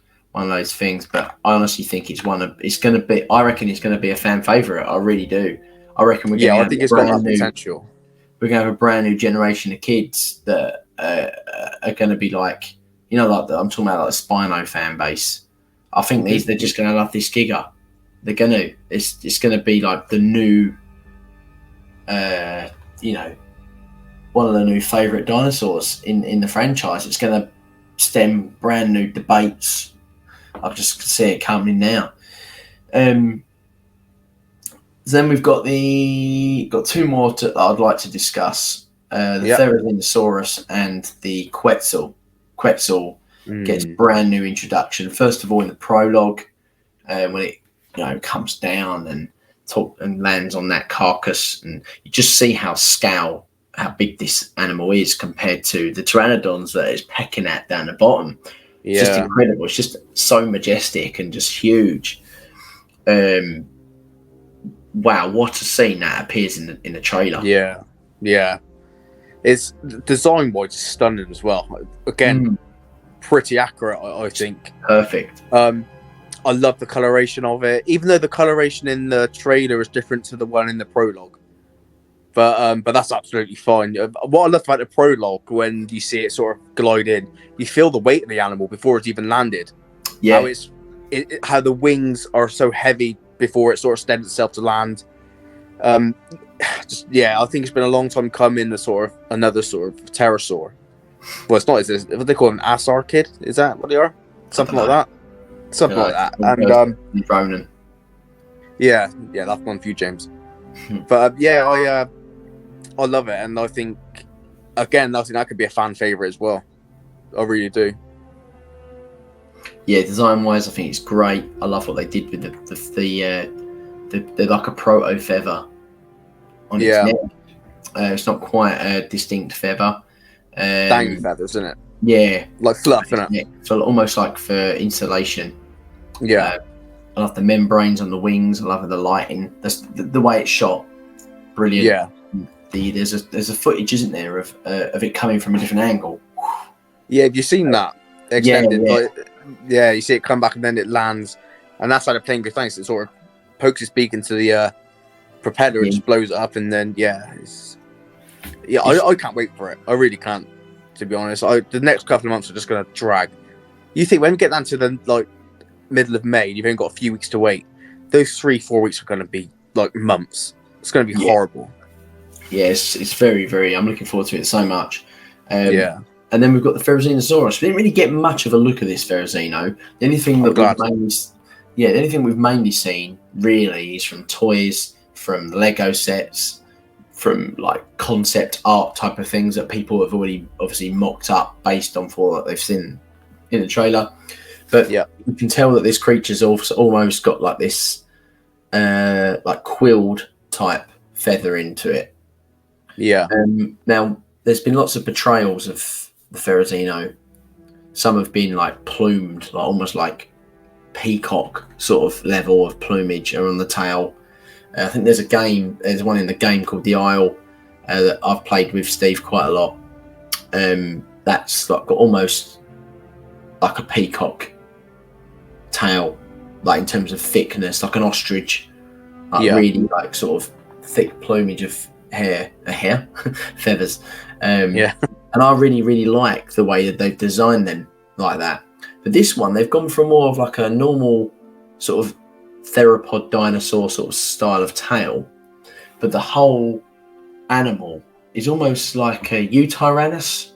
things. But I honestly think it's going to be. I reckon it's going to be a fan favorite. I really do. I reckon we're going to. I think it's got that potential. We're going to have a brand new generation of kids that are going to be like, you know, like I'm talking about like the Spino fan base. I think they're just going to love this Giga. They're going to. It's going to be like the new, you know, one of the new favourite dinosaurs in the franchise. It's going to stem brand new debates. I just see it coming now. Then we've got two more that I'd like to discuss. The Therizinosaurus and the Quetzal. Quetzal gets brand new introduction. First of all, in the prologue, when it comes down and lands on that carcass, and you just see how big this animal is compared to the pteranodons that it's pecking at down the bottom. It's just incredible. It's just so majestic and just huge. Wow, what a scene that appears in the trailer. Yeah. It's design-wise stunning as well. Again, pretty accurate, I think. Perfect. I love the coloration of it, even though the coloration in the trailer is different to the one in the prologue. But that's absolutely fine. What I love about the prologue, when you see it sort of glide in, you feel the weight of the animal before it's even landed. Yeah. How the wings are so heavy before it sort of steadies itself to land. I think it's been a long time coming. Another sort of pterosaur. Well, it's not. Is this what they call an asarchid? Is that what they are? Something like that. Something like that. And Ronan. Yeah, that's one for you, James. But I love it, and I think that could be a fan favorite as well. I really do. Yeah, design-wise, I think it's great. I love what they did with the like a proto feather on its neck. It's not quite a distinct feather. Dangly feathers, isn't it? Yeah, like fluff, isn't it? So almost like for insulation. Yeah. I love the membranes on the wings. I love the lighting. That's the way it's shot. Brilliant. Yeah. There's a footage, isn't there, of it coming from a different angle. Yeah, have you seen that? Extended. Yeah. You see it come back and then it lands, and that's how the plane goes down. So it sort of pokes its beak into the propeller and just blows it up, and then I can't wait for it. I really can't, to be honest. The next couple of months are just going to drag. You think when we get down to the middle of May, you've only got a few weeks to wait. Those 3-4 weeks are going to be like months. It's going to be horrible. Yes, it's very, very. I'm looking forward to it so much. And then we've got the Therizinosaurus. We didn't really get much of a look at this Therizino. The only thing we've mainly seen really is from toys, from Lego sets, from like concept art type of things that people have already obviously mocked up based on what they've seen in the trailer. But you can tell that this creature's also almost got like this like quilled type feather into it. Yeah. Now, there's been lots of portrayals of the Therizino. Some have been like plumed, like almost like peacock sort of level of plumage are on the tail. I think there's one in the game called The Isle that I've played with Steve quite a lot. That's like got almost like a peacock tail, like in terms of thickness, like an ostrich, like really like sort of thick plumage of hair feathers. And I really, really like the way that they've designed them like that. But this one, they've gone for more of like a normal sort of theropod dinosaur sort of style of tail, but the whole animal is almost like a Eutyrannus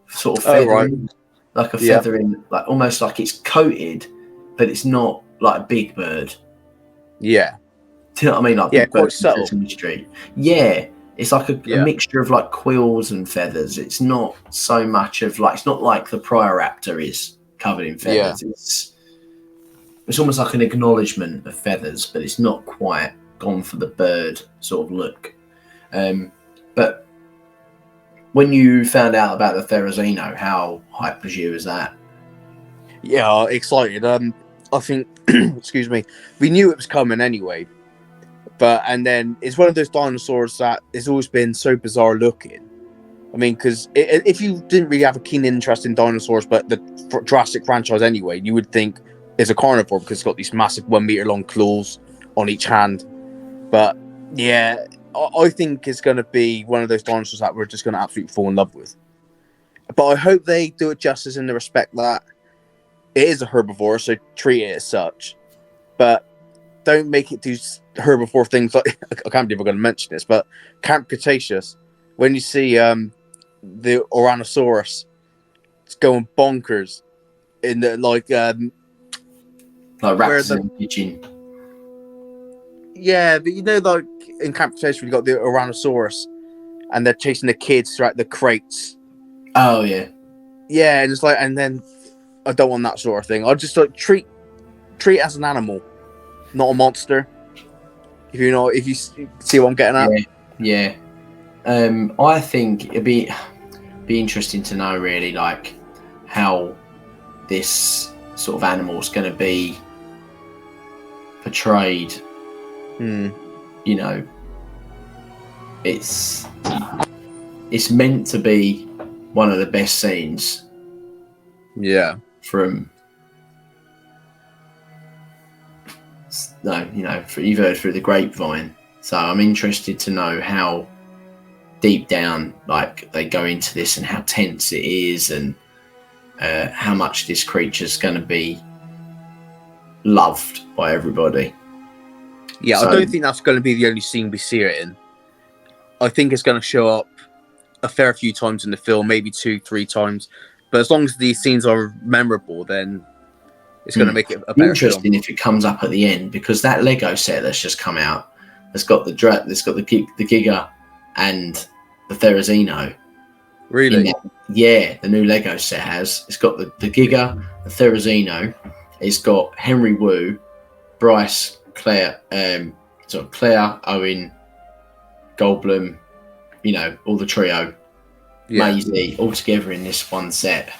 sort of feathering, like a feathering, like almost like it's coated, but it's not like a big bird. Yeah. Do you know what I mean? Like big quite birds subtle. In the street. Yeah, it's like a mixture of like quills and feathers. It's not so much of like, it's not like the Prioraptor is covered in feathers. It's almost like an acknowledgement of feathers, but it's not quite gone for the bird sort of look. But when you found out about the Therizino, how hyped was you as that? Yeah, excited. I think, excuse me, we knew it was coming anyway. And then it's one of those dinosaurs that has always been so bizarre looking. I mean, because if you didn't really have a keen interest in dinosaurs, but the Jurassic franchise anyway, you would think it's a carnivore because it's got these massive 1 meter long claws on each hand. But yeah, I think it's going to be one of those dinosaurs that we're just going to absolutely fall in love with. But I hope they do it justice in the respect that it is a herbivore, so treat it as such. But don't make it do herbivore things like, I can't believe I'm going to mention this, but Camp Cretaceous, when you see the Ouranosaurus, it's going bonkers in the like rats and pigeon. Yeah, but you know, like in Camp Cretaceous, we got the Ouranosaurus, and they're chasing the kids throughout the crates. Oh yeah, yeah, and it's like, and then I don't want that sort of thing. I just like treat it as an animal, not a monster. If you see what I'm getting at. Yeah. I think it'd be interesting to know really like how this sort of animal is going to be portrayed. You know, it's meant to be one of the best scenes. Yeah. From you've heard through the grapevine. So I'm interested to know how deep down like they go into this and how tense it is and how much this creature's going to be loved by everybody. Yeah, so, I don't think that's going to be the only scene we see it in. I think it's going to show up a fair few times in the film, maybe 2-3 times. But as long as these scenes are memorable, then it's going to make it a better interesting film. If it comes up at the end, because that Lego set that's just come out, it's got the Giga and the Therizino. Really? Yeah, the new Lego set has. It's got the Giga, the Therizino. It's got Henry Wu, Bryce, Claire, Claire, Owen, Goldblum, all the trio, Maisie, all together in this one set.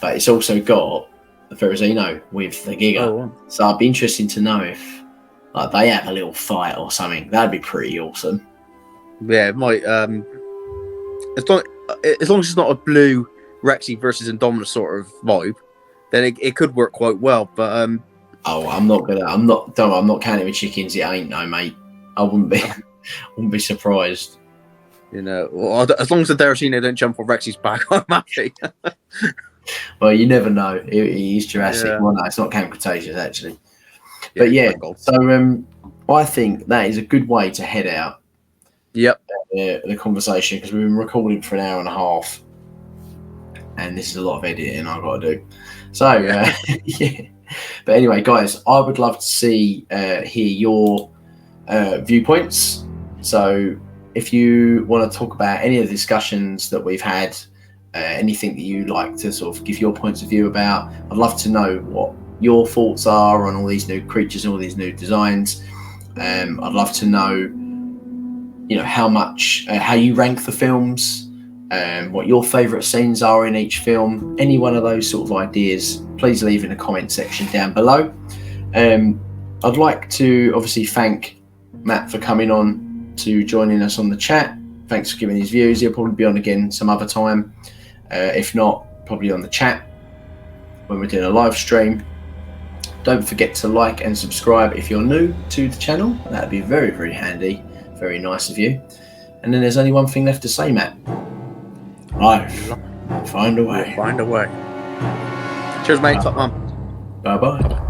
But it's also got the Therizino with the Giga. Oh, wow. So I'd be interested to know if like they have a little fight or something. That'd be pretty awesome. Yeah, it might. As long as it's not a blue Rexy versus Indominus sort of vibe, then it could work quite well. But I'm not counting with chickens. It ain't no, mate. I wouldn't be surprised. Well, as long as the Therizino don't jump on Rexy's back, I'm happy. Well, you never know. He's Jurassic. Yeah. Well, no, it's not Camp Cretaceous actually. But so I think that is a good way to head out. Yep. The conversation, because we've been recording for an hour and a half, and this is a lot of editing I've got to do. So yeah. But anyway, guys, I would love to hear your viewpoints. So if you want to talk about any of the discussions that we've had, anything that you'd like to sort of give your points of view about, I'd love to know what your thoughts are on all these new creatures and all these new designs. I'd love to know, how much, how you rank the films, what your favourite scenes are in each film, any one of those sort of ideas, please leave in the comment section down below. I'd like to obviously thank Matt for coming on to joining us on the chat. Thanks for giving his views. He'll probably be on again some other time. If not, probably on the chat when we're doing a live stream. Don't forget to like and subscribe if you're new to the channel. That'd be very, very handy. Very nice of you. And then there's only one thing left to say, Matt. Life. Find a way. Find a way. Cheers, mate. Top man. Bye-bye.